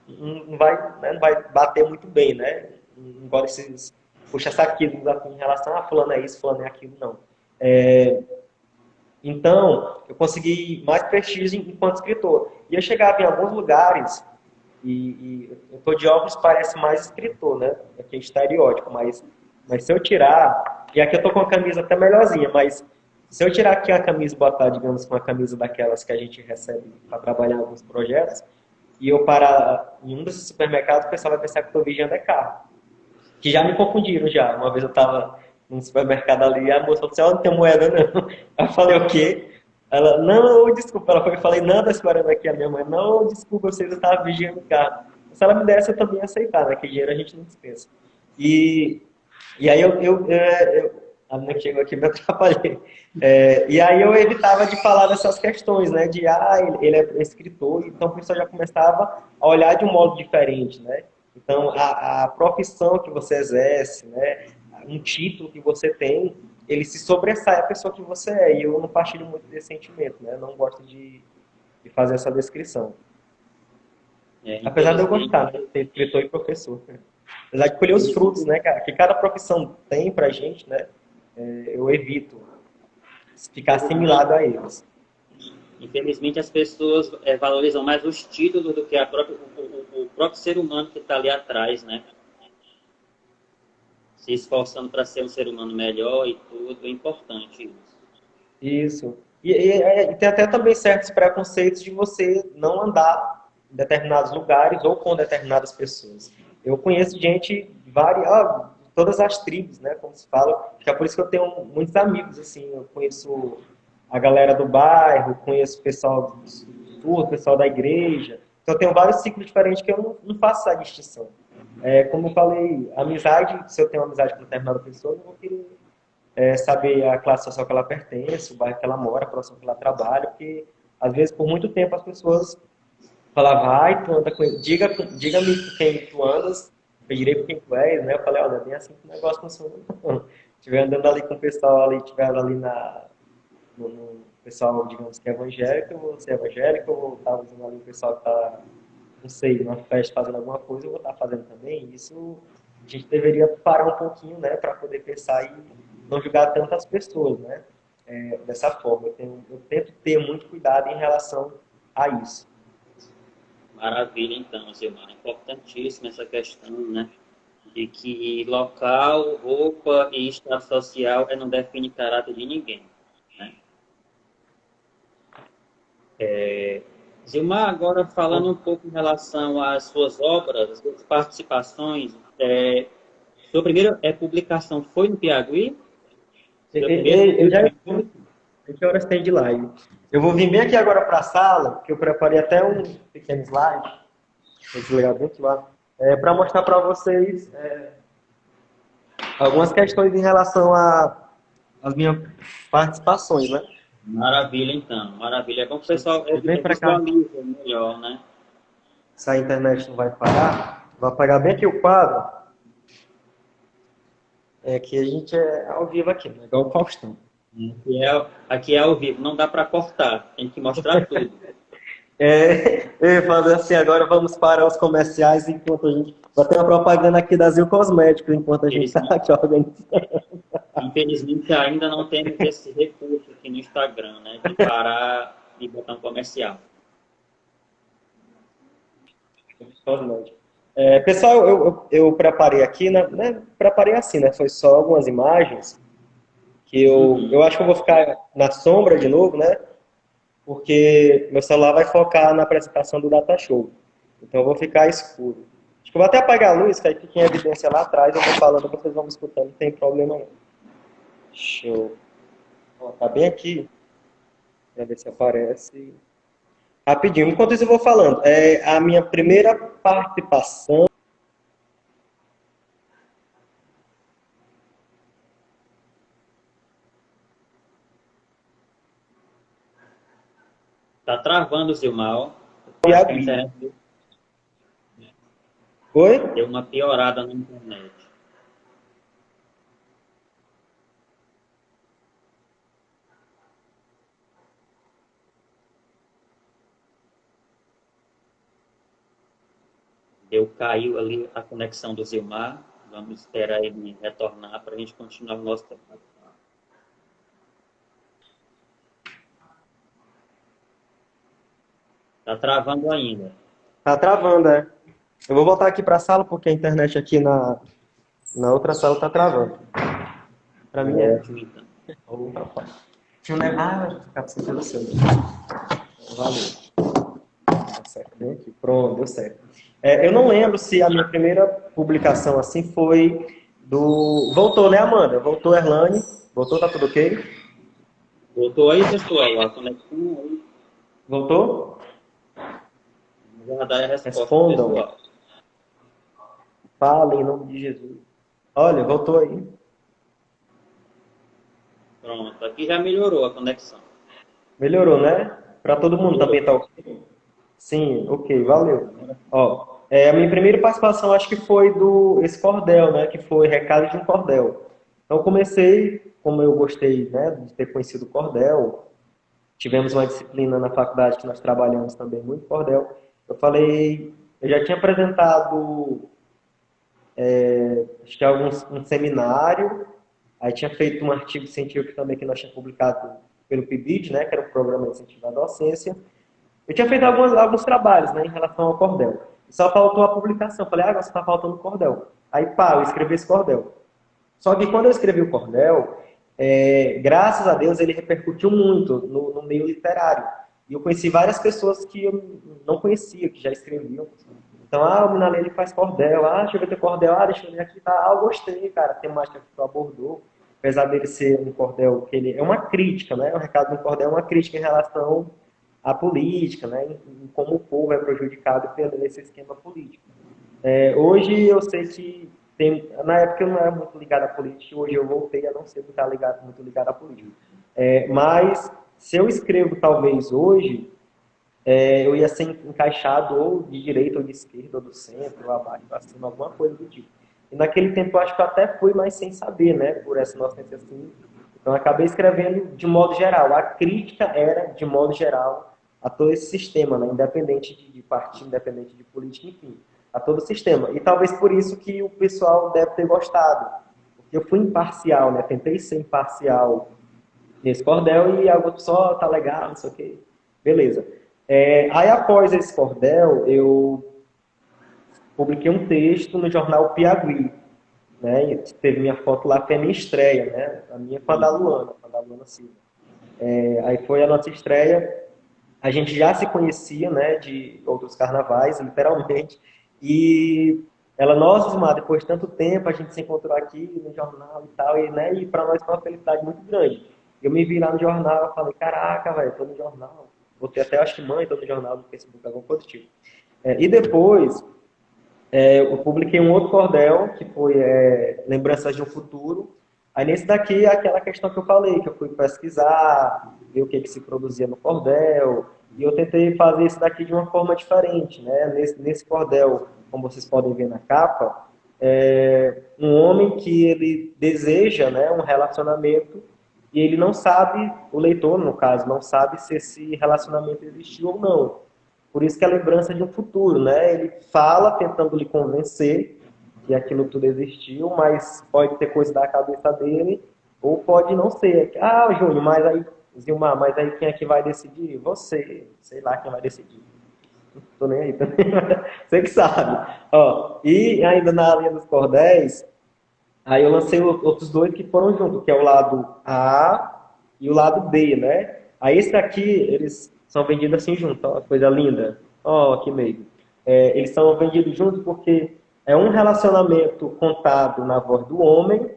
não vai, né, não vai bater muito bem, né? Não gosto desses puxa-saquismos em relação a fulano é isso, fulano é aquilo, não. Então, eu consegui mais prestígio enquanto escritor. E eu chegava em alguns lugares e eu tô de óculos, parece mais escritor, né? Aqui é estereótipo, mas se eu tirar, e aqui eu tô com uma camisa até melhorzinha, mas se eu tirar aqui a camisa e botar, digamos, com uma camisa daquelas que a gente recebe para trabalhar em alguns projetos, e eu parar em um desses supermercados, o pessoal vai pensar que eu tô vigiando carro. Que já me confundiram já. Uma vez eu tava num supermercado ali e a moça falou assim, não tem moeda não. Eu falei, o quê? Ela, não, desculpa. Ela foi, eu falei, não, tá esperando aqui a minha mãe. Não, desculpa, vocês estavam vigiando o carro. Se ela me desse, eu também ia aceitar, né? Que dinheiro a gente não dispensa. E, e aí a menina que chegou aqui me atrapalhei. E aí eu evitava de falar dessas questões, né? De, ele é escritor, então o pessoal já começava a olhar de um modo diferente, né? Então, a profissão que você exerce, né? Um título que você tem, ele se sobressai a pessoa que você é. E eu não partilho muito desse sentimento, né? Eu não gosto de fazer essa descrição. Apesar de eu gostar, né? De ser escritor e professor. Apesar de colher os frutos, né, cara? Que cada profissão tem pra gente, né? Eu evito ficar assimilado a eles. Infelizmente, as pessoas valorizam mais os títulos do que o próprio ser humano que está ali atrás, né? Se esforçando para ser um ser humano melhor e tudo, é importante isso. Isso. E tem até também certos preconceitos de você não andar em determinados lugares ou com determinadas pessoas. Eu conheço gente de todas as tribos, né, como se fala, que é por isso que eu tenho muitos amigos, assim, eu conheço a galera do bairro, conheço o pessoal o pessoal da igreja, então eu tenho vários ciclos diferentes que eu não faço essa distinção. Como eu falei, amizade, se eu tenho uma amizade com determinada pessoa, eu não vou querer saber a classe social que ela pertence, o bairro que ela mora, a profissão que ela trabalha, porque às vezes por muito tempo as pessoas falavam, tu anda com ele, diga-me com quem tu andas, pedirei por quem tu és, né? Eu falei, olha, é bem assim que o negócio funciona. Não. Estiver andando ali com o pessoal ali, estiver ali no pessoal, digamos que é evangélico, eu vou ser evangélico, eu vou estar usando ali o pessoal que está, não sei, numa festa fazendo alguma coisa, eu vou estar fazendo também. Isso a gente deveria parar um pouquinho, né, para poder pensar e não julgar tantas pessoas, né? Dessa forma. Eu tento ter muito cuidado em relação a isso. Maravilha, então, Zilmar. Importantíssima essa questão, né? De que local, roupa e estado social não define caráter de ninguém, né? Zilmar, agora falando um pouco em relação às suas obras, às suas participações, sua primeira publicação foi no Piauí? Sua primeira Eu já publicação? que horas tem de live? Eu vou vir bem aqui agora para a sala, que eu preparei até um pequeno slide, vou desligar bem aqui lá, para mostrar para vocês algumas questões em relação às minhas participações, né? Maravilha, então. Maravilha. É bom que o pessoal Vem para cá. visualiza melhor, né? Se a internet não vai parar, vai apagar bem aqui o quadro. É que a gente é ao vivo aqui, né? Igual o Faustão. Aqui é ao vivo, não dá para cortar, tem que mostrar tudo. Eu ia fazer assim, agora vamos para os comerciais enquanto a gente. Vai ter uma propaganda aqui da Zil Cosméticos enquanto a gente está aqui organizando. Infelizmente, ainda não temos esse recurso aqui no Instagram, né? De parar e botar um comercial. Pessoal, eu preparei aqui, né? Preparei assim, né? Foi só algumas imagens que eu acho que eu vou ficar na sombra de novo, né? Porque meu celular vai focar na apresentação do Data Show. Então eu vou ficar escuro. Acho que eu vou até apagar a luz, que aí fica em evidência lá atrás, eu vou falando, vocês vão me escutando, não tem problema não. Deixa eu colocar bem aqui, para ver se aparece. Rapidinho, enquanto isso eu vou falando. A minha primeira participação. Tá travando, Zilmar. Acho que a Piauí. internet Oi? deu uma piorada na internet. Caiu ali a conexão do Zilmar. Vamos esperar ele retornar para a gente continuar o nosso trabalho. Tá travando ainda. Tá travando, é. Eu vou voltar aqui para a sala porque a internet aqui na outra sala tá travando. Para mim é. Ótimo, então. Oh, rapaz. Deixa eu levar. Vai ficar sentindo seu. Valeu. Tá certo, bem aqui. Pronto, deu certo. Eu não lembro se a minha primeira publicação assim foi do. Voltou, né, Amanda? Voltou, Erlane? Voltou, tá tudo ok? Voltou aí, pessoal? A conexão aí. Voltou? Vamos aguardar a resposta Respondam. pessoal. Falem em nome de Jesus. Olha, voltou aí. Pronto, aqui já melhorou a conexão. Melhorou, né? Para todo mundo também tá ok? Sim, ok, valeu. Ó, a minha primeira participação acho que foi esse cordel, né? Que foi Recado de um Cordel. Então eu comecei, como eu gostei, né, de ter conhecido o cordel, tivemos uma disciplina na faculdade que nós trabalhamos também muito cordel. Eu falei, eu já tinha apresentado, acho que um seminário, aí tinha feito um artigo científico também que nós tínhamos publicado pelo PIBID, né, que era o Programa de Incentivo à Docência. Eu tinha feito alguns trabalhos, né, em relação ao cordel. Só faltou a publicação. Eu falei, agora está faltando cordel. Aí, pá, eu escrevi esse cordel. Só que quando eu escrevi o cordel, graças a Deus ele repercutiu muito no meio literário. E eu conheci várias pessoas que eu não conhecia, que já escreviam. Então, o Minalê ele faz cordel. Deixa eu ver teu cordel. Deixa eu ver aqui. Tá. Eu gostei, cara. A temática que tu abordou. Apesar dele ser um cordel que ele é uma crítica, né? O recado do cordel é uma crítica em relação à política, né? Em como o povo é prejudicado pelo esse esquema político. Hoje eu sei que na época eu não era muito ligado à política, hoje eu voltei a não ser muito ligado à política. Mas se eu escrevo talvez hoje, eu ia ser encaixado ou de direita, ou de esquerda, ou do centro, ou abaixo, ou acima, alguma coisa do tipo. E naquele tempo eu acho que eu até fui, mas sem saber, né, por essa nossa assim. Então eu acabei escrevendo de modo geral. A crítica era, de modo geral, a todo esse sistema, né, independente de partido, independente de política, enfim, a todo o sistema. E talvez por isso que o pessoal deve ter gostado. Porque eu fui imparcial, né, tentei ser imparcial nesse cordel e algo só tá legal, não sei o quê. Beleza. Aí após esse cordel, eu publiquei um texto no jornal Piauí, né? E teve minha foto lá, foi a minha estreia, né? A minha com a da Luana Silva. Aí foi a nossa estreia. A gente já se conhecia, né? De outros carnavais, literalmente. E ela, nossa, Zilmar, depois de tanto tempo, a gente se encontrou aqui no jornal e tal, e, né? E para nós foi uma felicidade muito grande. Eu me vi lá no jornal, eu falei, caraca, velho, tô no jornal. Botei até, acho que mãe, tô no jornal, no Facebook, algum positivo. E depois, eu publiquei um outro cordel, que foi Lembranças de um Futuro. Aí nesse daqui é aquela questão que eu falei, que eu fui pesquisar, ver o que, que se produzia no cordel, e eu tentei fazer isso daqui de uma forma diferente, né? Nesse cordel, como vocês podem ver na capa, um homem que ele deseja, né, um relacionamento e ele não sabe, o leitor, no caso, não sabe se esse relacionamento existiu ou não. Por isso que é a lembrança de um futuro, né? Ele fala tentando lhe convencer que aquilo tudo existiu, mas pode ter coisa da cabeça dele, ou pode não ser. Ah, Júnior, mas aí, Zilmar, mas aí quem é que vai decidir? Você, sei lá quem vai decidir. Não tô nem aí também. Você que sabe. Ó, e ainda na linha dos cordéis, aí eu lancei outros dois que foram juntos, que é o lado A e o lado B, né? Aí esse daqui, eles são vendidos assim juntos, ó, coisa linda. Ó, que meio. Eles são vendidos juntos porque é um relacionamento contado na voz do homem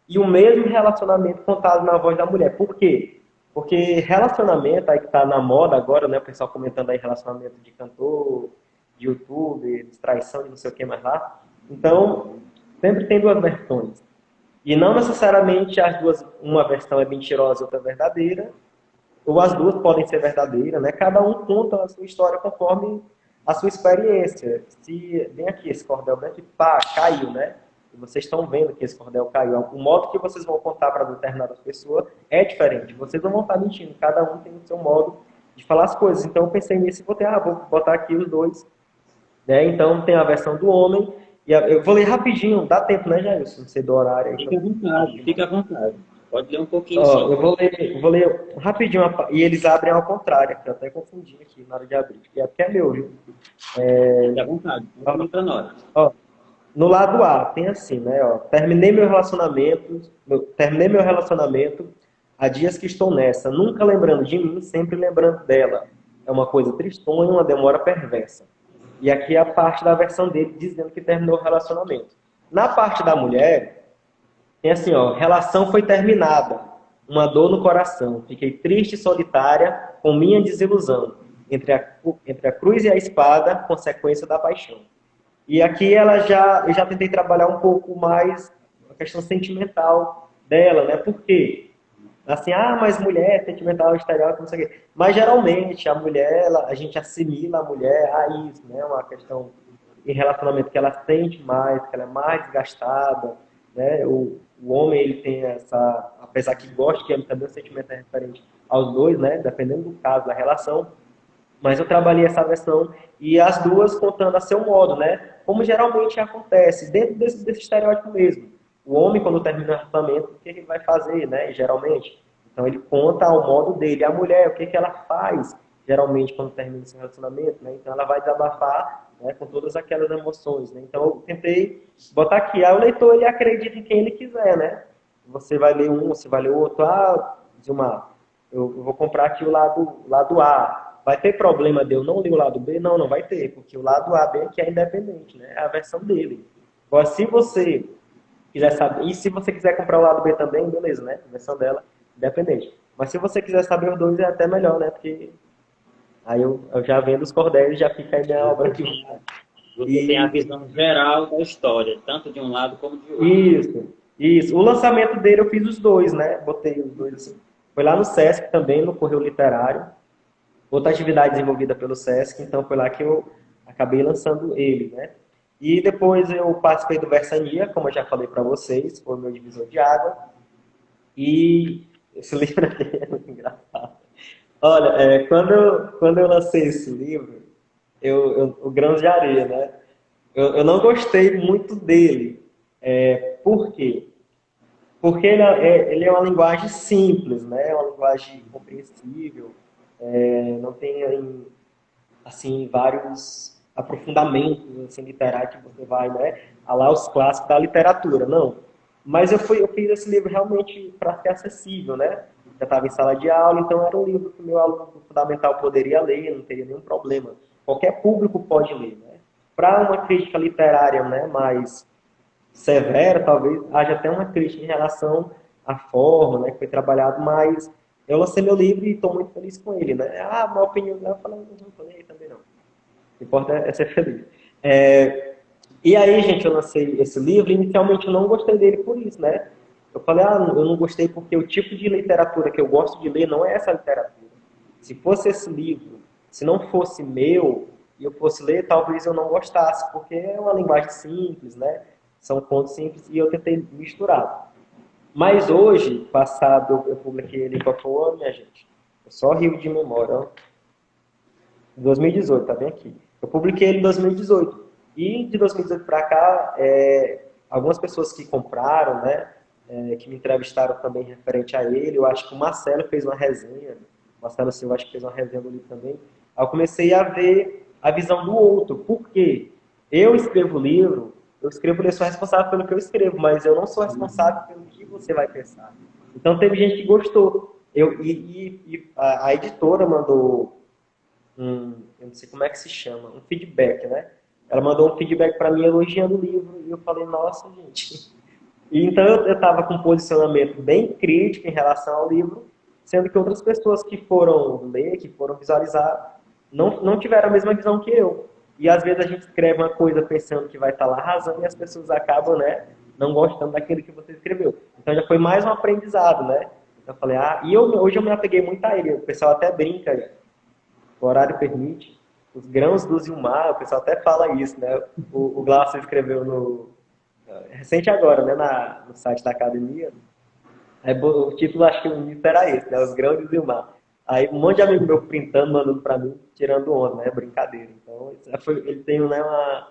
e o mesmo relacionamento contado na voz da mulher. Por quê? Porque relacionamento, aí que tá na moda agora, né? O pessoal comentando aí relacionamento de cantor, de youtuber, traição, de não sei o que mais lá. Então, sempre tem duas versões. E não necessariamente as duas, uma versão é mentirosa e outra é verdadeira, ou as duas podem ser verdadeiras, né? Cada um conta a sua história conforme a sua experiência. Se vem aqui esse cordel branco e pá, caiu, né? E vocês estão vendo que esse cordel caiu. O modo que vocês vão contar para determinadas pessoas é diferente. Vocês não vão estar mentindo, cada um tem o seu modo de falar as coisas. Então eu pensei nisso e botei, vou botar aqui os dois, né? Então tem a versão do homem, e eu vou ler rapidinho, dá tempo, né, Jailson? Não sei do horário aí. Fica à vontade, fica à vontade. Pode ler um pouquinho, Ó, sim. eu vou ler rapidinho, e eles abrem ao contrário, que eu até confundi aqui na hora de abrir, que até é meu, viu? Fica à vontade, conta para nós. Ó, no lado A, tem assim, né? Ó, terminei meu relacionamento, há dias que estou nessa, nunca lembrando de mim, sempre lembrando dela. É uma coisa tristonha, uma demora perversa. E aqui é a parte da versão dele dizendo que terminou o relacionamento. Na parte da mulher, tem assim, ó, relação foi terminada, uma dor no coração, fiquei triste e solitária com minha desilusão, entre a cruz e a espada, consequência da paixão. E aqui eu já tentei trabalhar um pouco mais a questão sentimental dela, né? Por quê? Assim, mas mulher, sentimental, estereótipo, não sei o quê. Mas geralmente a mulher, a gente assimila a mulher a isso, né? Uma questão em relacionamento que ela sente mais, que ela é mais desgastada, né? O homem, ele tem essa, apesar que gosta, que ele também o sentimento é referente aos dois, né? Dependendo do caso da relação. Mas eu trabalhei essa versão e as duas contando a seu modo, né? Como geralmente acontece, dentro desse estereótipo mesmo. O homem, quando termina o relacionamento, o que ele vai fazer, né? Geralmente. Então ele conta ao modo dele. A mulher, o que ela faz, geralmente, quando termina esse relacionamento, né? Então ela vai desabafar, né, com todas aquelas emoções, né? Então eu tentei botar aqui. Aí o leitor, ele acredita em quem ele quiser, né? Você vai ler um, você vai ler outro. Zilmar, eu vou comprar aqui o lado A. Vai ter problema de eu não ler o lado B? Não, não vai ter, porque o lado A bem que é independente, né? É a versão dele. Agora, se você quiser saber, e se você quiser comprar o lado B também, beleza, né? A versão dela, independente. Mas se você quiser saber os dois, é até melhor, né? Porque aí eu já vendo os cordéis, já fica aí minha obra de Você tem a visão geral da história, tanto de um lado como de outro. Isso. O lançamento dele eu fiz os dois, né? Botei os dois assim. Foi lá no Sesc também, no Correio Literário. outra atividade desenvolvida pelo SESC, então foi lá que eu acabei lançando ele, né? E depois eu participei do Versania, como eu já falei para vocês, foi o meu divisor de água. E esse livro aqui é muito engraçado. Olha, quando eu lancei esse livro, o Grãos de Areia, né? Eu não gostei muito dele. Por quê? Porque ele é uma linguagem simples, né? É uma linguagem compreensível, não tem assim vários aprofundamentos assim, literários que você vai, né? A lá os clássicos da literatura, não. Mas eu fiz esse livro realmente para ser acessível, né? Já estava em sala de aula, então era um livro que o meu aluno fundamental poderia ler, não teria nenhum problema. Qualquer público pode ler, né? Para uma crítica literária, né, mais severa, talvez haja até uma crítica em relação à forma, né, que foi trabalhado, mas eu lancei meu livro e estou muito feliz com ele, né? Ah, uma opinião, eu falei, não falei também não. O que importa é ser feliz. E aí, gente, eu lancei esse livro e inicialmente eu não gostei dele por isso, né? Eu falei, eu não gostei porque o tipo de literatura que eu gosto de ler não é essa literatura. Se fosse esse livro, se não fosse meu e eu fosse ler, talvez eu não gostasse, porque é uma linguagem simples, né? São contos simples e eu tentei misturar. Mas hoje, passado, eu publiquei ele qual foi o ano, minha gente? Eu só rio de memória, ó. 2018, tá bem aqui. Eu publiquei ele em 2018. E de 2018 para cá, algumas pessoas que compraram, né, que me entrevistaram também referente a ele, eu acho que o Marcelo fez uma resenha, o Marcelo Silva acho que fez uma resenha do livro também. Aí eu comecei a ver a visão do outro. Por quê? Eu escrevo o livro, eu sou responsável pelo que eu escrevo, mas eu não sou responsável pelo que você vai pensar. Então teve gente que gostou. A editora mandou eu não sei como é que se chama, um feedback, né? Ela mandou um feedback para mim elogiando o livro e eu falei, nossa, gente. E então eu estava com um posicionamento bem crítico em relação ao livro, sendo que outras pessoas que foram ler, que foram visualizar, não tiveram a mesma visão que eu. E às vezes a gente escreve uma coisa pensando que vai estar lá arrasando e as pessoas acabam, né, não gostando daquilo que você escreveu. Então já foi mais um aprendizado, né? Então eu falei, hoje eu me apeguei muito a ele. O pessoal até brinca, o horário permite. Os grãos do Zilmar, o pessoal até fala isso, né? O Glaucio escreveu recente agora, né, no site da academia. O título, acho que o início era esse, né? Os grãos do Zilmar. Aí um monte de amigo meu printando, mandando pra mim, tirando onda, né? Brincadeira. Então, ele tem, né,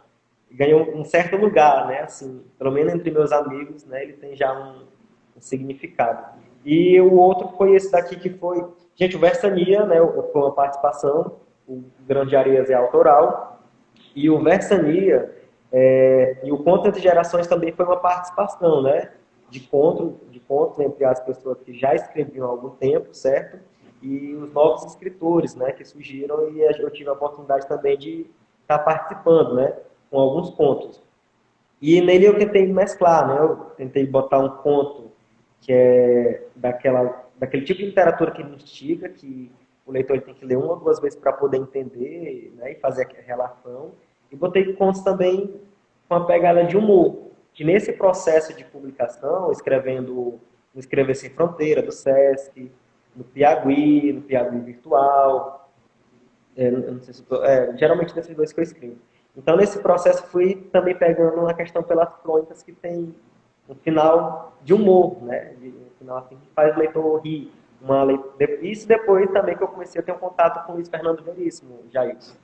ganhou um certo lugar, né? Assim, pelo menos entre meus amigos, né? Ele tem já um significado. E o outro foi esse daqui que foi... Gente, o Versania, né? Foi uma participação, o Grão de Areias é autoral, e o Versania e o Conto entre Gerações também foi uma participação, né? De contos entre as pessoas que já escreviam há algum tempo, certo? E os novos escritores, né? Que surgiram e eu tive a oportunidade também de estar participando, né? Com alguns contos. E nele eu tentei mesclar, né? Eu tentei botar um conto que é daquele tipo de literatura que instiga, que o leitor tem que ler uma ou duas vezes para poder entender, né? E fazer a relação. E botei contos também com uma pegada de humor, que nesse processo de publicação, escrevendo no Escrever Sem Fronteira, do SESC, no Piauí Virtual, eu não sei se geralmente desses dois que eu escrevo. Então, nesse processo, fui também pegando uma questão pelas crônicas que tem um final de humor, né? Um final assim, que faz o leitor rir. Isso depois também que eu comecei a ter um contato com o Luiz Fernando Veríssimo, já isso.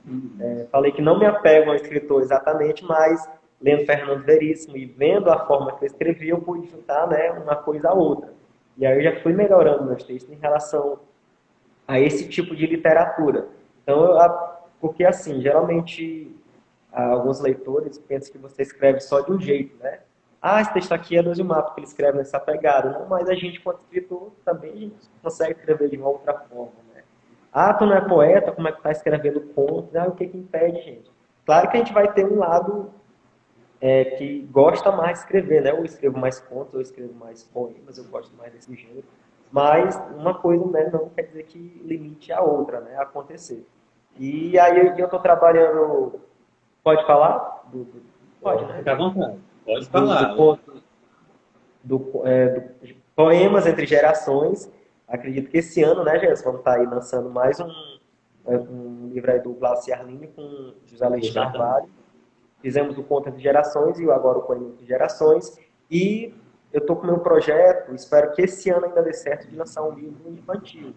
Falei que não me apego ao escritor exatamente, mas lendo Fernando Veríssimo e vendo a forma que eu escrevi, eu pude juntar, né, uma coisa a outra. E aí eu já fui melhorando meus textos em relação a esse tipo de literatura. Então, porque assim, geralmente alguns leitores pensam que você escreve só de um jeito, né? Esse texto aqui é do Gilmar, porque ele escreve nessa pegada. Não, mas a gente, quanto escritor, também a gente consegue escrever de uma outra forma, né? Tu não é poeta, como é que tá escrevendo contos? O que impede, gente? Claro que a gente vai ter um lado que gosta mais de escrever, né? Eu escrevo mais contos, eu escrevo mais poemas, eu gosto mais desse gênero. Mas uma coisa, né, não quer dizer que limite a outra, né, a acontecer. E aí eu estou trabalhando... Pode falar? Pode, né? Fica à vontade. Pode Do falar. conto, Poemas entre Gerações. Acredito que esse ano, né, Gerson, vamos estar aí lançando mais um livro aí do Glaucio Arlini com José Leite de Exatamente. Carvalho. Fizemos o Conta de Gerações e agora o Poema de Gerações. E eu estou com o meu projeto, espero que esse ano ainda dê certo, de lançar um livro infantil,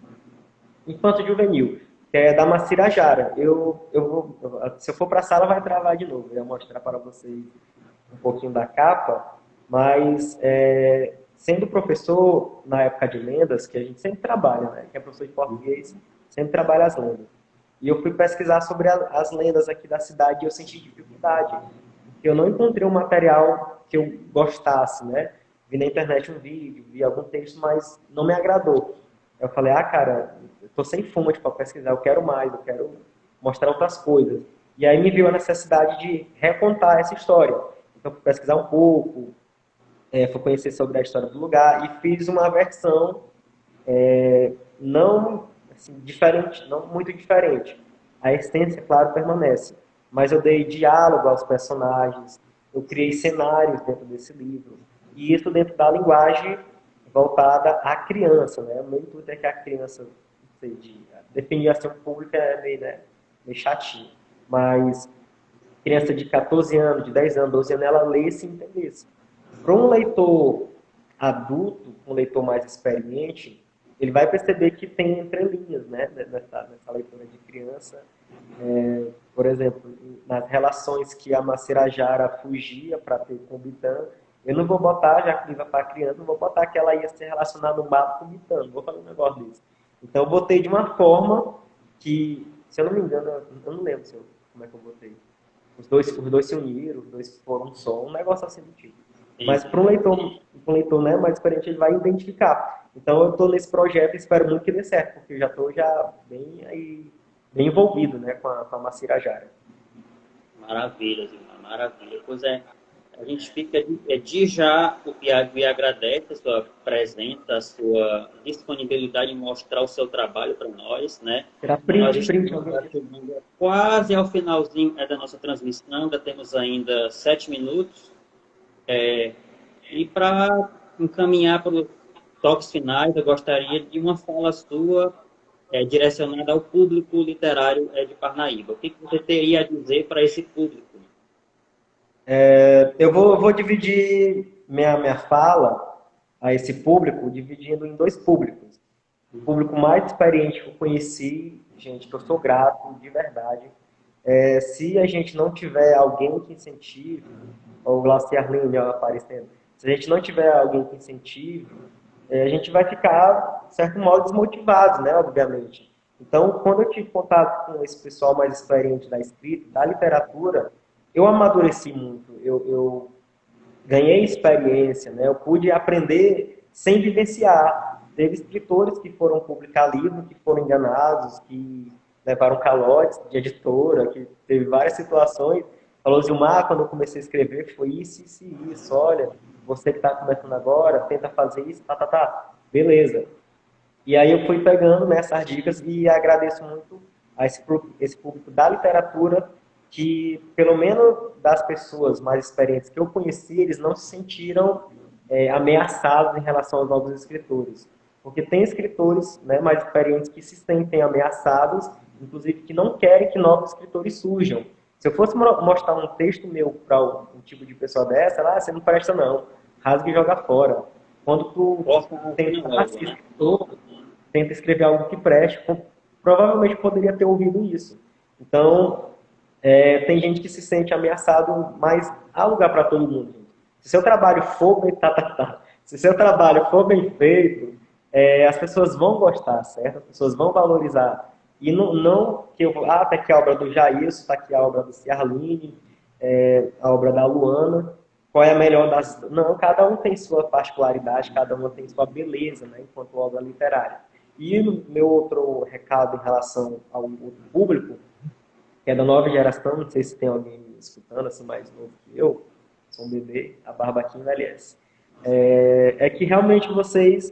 infanto-juvenil, que é da Macira Jara. Se eu for para a sala, vai travar de novo. Eu ia mostrar para vocês um pouquinho da capa, mas sendo professor na época de lendas, que a gente sempre trabalha, né? Que é professor de português, sempre trabalha as lendas. E eu fui pesquisar sobre as lendas aqui da cidade e eu senti dificuldade. Porque eu não encontrei um material que eu gostasse, né? Vi na internet um vídeo, vi algum texto, mas não me agradou. Eu falei, cara, eu tô sem fonte para pesquisar, eu quero mais, eu quero mostrar outras coisas. E aí me viu a necessidade de recontar essa história. Então fui pesquisar um pouco, fui conhecer sobre a história do lugar e fiz uma versão não assim, diferente, não muito diferente. A essência, claro, permanece. Mas eu dei diálogo aos personagens, eu criei cenários dentro desse livro. E isso dentro da linguagem voltada à criança, né? O meu intuito é que a criança, não sei, definir assim um público é meio, né, meio chatinho. Mas criança de 14 anos, de 10 anos, 12 anos, ela lesse e entendesse. Para um leitor adulto, um leitor mais experiente, ele vai perceber que tem entrelinhas, né, nessa leitura de criança. Por exemplo, nas relações que a Macirajara fugia para ter com o Bitã, eu não vou botar, já que o livro é para criança, não vou botar que ela ia se relacionar no mato com o Bitã, não vou fazer um negócio desse. Então eu botei de uma forma que, se eu não me engano, eu não lembro como é que eu botei. Os dois se uniram, os dois foram um só, um negócio assim do tipo. Mas Isso. para um leitor, né, mais experiente, ele vai identificar. Então eu estou nesse projeto e espero muito que dê certo, porque eu já estou bem, aí, bem envolvido, né, com a Macira Jara. Maravilha, Zilmar, maravilha. Pois é, a gente fica de já e agradece a sua presença, a sua disponibilidade em mostrar o seu trabalho para nós, né? Será Nós print estamos alguém já disse. chegando quase ao finalzinho da nossa transmissão, ainda temos ainda 7 minutos. E para encaminhar para os toques finais, eu gostaria de uma fala sua direcionada ao público literário de Parnaíba. O que você teria a dizer para esse público? Eu vou dividir minha fala a esse público, dividindo em dois públicos. O público mais experiente que eu conheci, gente, que eu sou grato, de verdade. Se a gente não tiver alguém que incentive, ou o Glaucio Arlini aparecendo, se a gente não tiver alguém que incentive, a gente vai ficar, de certo modo, desmotivado, né, obviamente. Então, quando eu tive contato com esse pessoal mais experiente da escrita, da literatura, eu amadureci muito, eu ganhei experiência, né? Eu pude aprender sem vivenciar. Teve escritores que foram publicar livros, que foram enganados, que levaram calotes de editora, que teve várias situações. Falou, Zilmar, quando eu comecei a escrever, foi isso, isso. Olha, você que está começando agora, tenta fazer isso, tá. Beleza. E aí eu fui pegando nessas dicas e agradeço muito a esse público da literatura que, pelo menos das pessoas mais experientes que eu conheci, eles não se sentiram ameaçados em relação aos novos escritores. Porque tem escritores, né, mais experientes que se sentem ameaçados, inclusive que não querem que novos escritores surjam. Se eu fosse mostrar um texto meu para um tipo de pessoa dessa, você não presta não, rasga e joga fora. Quando tu Posso tentar logo, ser né? escritor, tenta escrever algo que preste, provavelmente poderia ter ouvido isso. Então, tem gente que se sente ameaçado, mas há lugar para todo mundo. Se seu trabalho for bem, Se seu trabalho for bem feito, as pessoas vão gostar, certo? As pessoas vão valorizar. E não que eu vou, tá aqui a obra do Jair, tá aqui a obra do Ciarline, a obra da Luana, qual é a melhor das... Não, cada um tem sua particularidade, cada uma tem sua beleza, né, enquanto obra literária. E o meu outro recado em relação ao outro público, que é da nova geração, não sei se tem alguém me escutando, assim, mais novo que eu, sou um bebê, a barba aqui envelhece. Que realmente vocês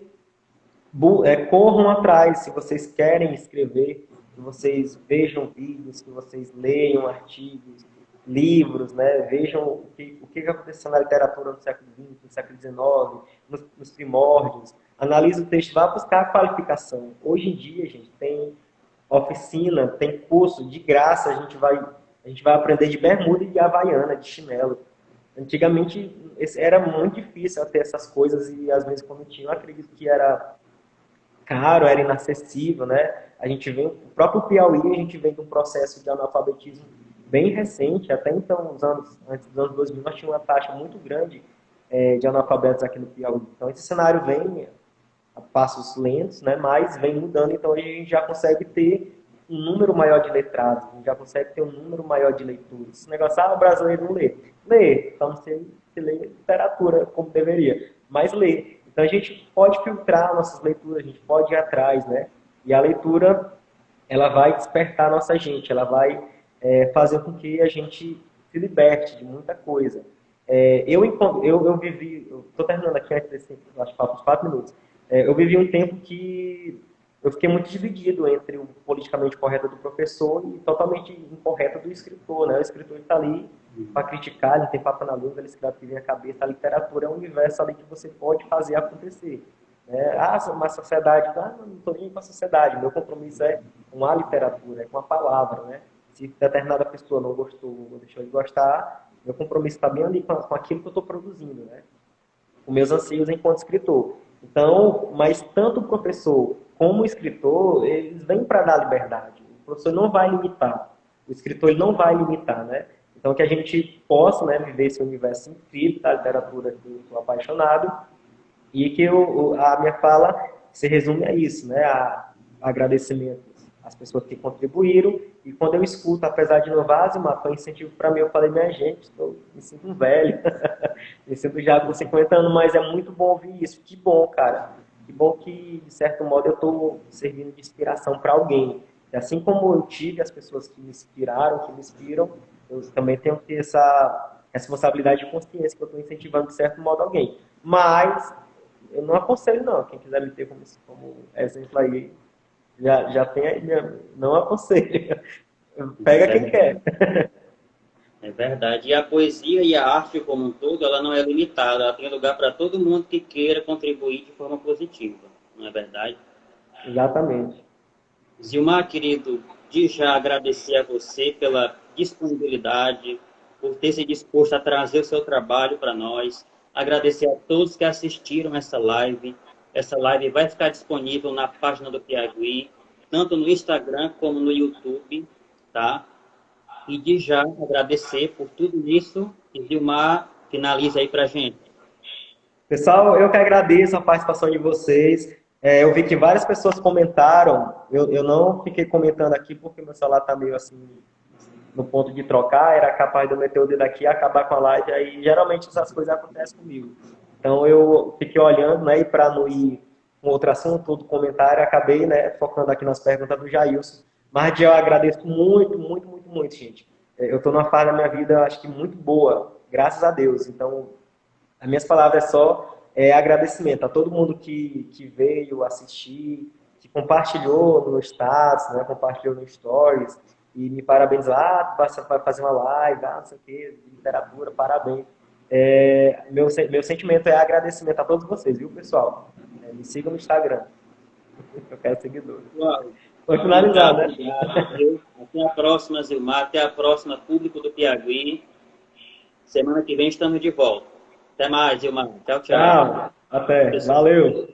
corram atrás, se vocês querem escrever, que vocês vejam vídeos, que vocês leiam artigos, livros, né? Vejam o que aconteceu na literatura no século XX, no século XIX, nos primórdios. Analise o texto, vá buscar a qualificação. Hoje em dia, gente, tem oficina, tem curso de graça, a gente vai aprender de bermuda e de havaiana, de chinelo. Antigamente era muito difícil ter essas coisas e às vezes quando tinha, eu acredito que era caro, era inacessível, né? A gente vem, o próprio Piauí, a gente vem de um processo de analfabetismo bem recente, até então, antes dos anos 2000, nós tínhamos uma taxa muito grande de analfabetos aqui no Piauí. Então esse cenário vem a passos lentos, né? Mas vem mudando, então a gente já consegue ter um número maior de letrados, a gente já consegue ter um número maior de leituras. Esse negócio, o brasileiro não lê. Lê, então você lê literatura como deveria, mas lê. Então a gente pode filtrar nossas leituras, a gente pode ir atrás, né? E a leitura, ela vai despertar a nossa gente, ela vai fazer com que a gente se liberte de muita coisa. Eu vivi, eu estou terminando aqui antes desse, acho que falta uns 4 minutos. Eu vivi um tempo que eu fiquei muito dividido entre o politicamente correto do professor e totalmente incorreto do escritor, né? O escritor está ali para criticar, ele não tem papo na língua, ele escreve o que vem à cabeça. A literatura é um universo ali que você pode fazer acontecer. Uma sociedade, não estou nem com a sociedade, meu compromisso é com a literatura, é com a palavra, né? Se determinada pessoa não gostou ou deixou de gostar, meu compromisso está bem ali com aquilo que eu estou produzindo, né? Com meus anseios enquanto escritor. Então, mas tanto o professor como o escritor, eles vêm para dar liberdade. O professor não vai limitar, o escritor ele não vai limitar, né? Então, que a gente possa, né, viver esse universo incrível da literatura que eu estou apaixonado e que a minha fala se resume a isso, né? A agradecimentos às pessoas que contribuíram e quando eu escuto, apesar de novar, foi um incentivo para mim, eu falei, minha gente, me sinto um velho, me sinto já com 50 anos, mas é muito bom ouvir isso, que bom, cara. Que bom que, de certo modo, eu estou servindo de inspiração para alguém. E assim como eu tive as pessoas que me inspiraram, que me inspiram, eu também tenho que ter essa responsabilidade de consciência que eu estou incentivando, de certo modo, alguém. Mas eu não aconselho, não. Quem quiser me ter como exemplo aí, já tem aí, não aconselho. Pega quem quer. É verdade. E a poesia e a arte como um todo, ela não é limitada. Ela tem lugar para todo mundo que queira contribuir de forma positiva. Não é verdade? Exatamente. Zilmar, querido, de já agradecer a você pela disponibilidade, por ter se disposto a trazer o seu trabalho para nós. Agradecer a todos que assistiram essa live. Essa live vai ficar disponível na página do Piauí, tanto no Instagram como no YouTube, tá? E de já agradecer por tudo isso. E Zilmar, finaliza aí pra gente. Pessoal, eu que agradeço a participação de vocês. Eu vi que várias pessoas comentaram. Eu não fiquei comentando aqui porque meu celular está meio assim no ponto de trocar. Era capaz de eu meter o dedo aqui e acabar com a live. Aí geralmente essas coisas acontecem comigo. Então eu fiquei olhando, né, e para não ir com outro assunto, outro comentário, acabei, né, focando aqui nas perguntas do Jailson. Mas eu agradeço muito, muito, muito, muito, gente. Eu estou numa fase da minha vida, acho que muito boa, graças a Deus. Então, as minhas palavras só agradecimento a todo mundo que veio assistir, que compartilhou no status, né, compartilhou no stories, e me parabenizou, vai fazer uma live, não sei o que, de literatura, parabéns. Meu sentimento é agradecimento a todos vocês, viu, pessoal? Me sigam no Instagram. Eu quero seguidores. Vou finalizar, né? Até a próxima, Zilmar. Até a próxima, público do Piauí. Semana que vem estamos de volta. Até mais, Zilmar. Tchau, tchau. Tchau. Até. Valeu.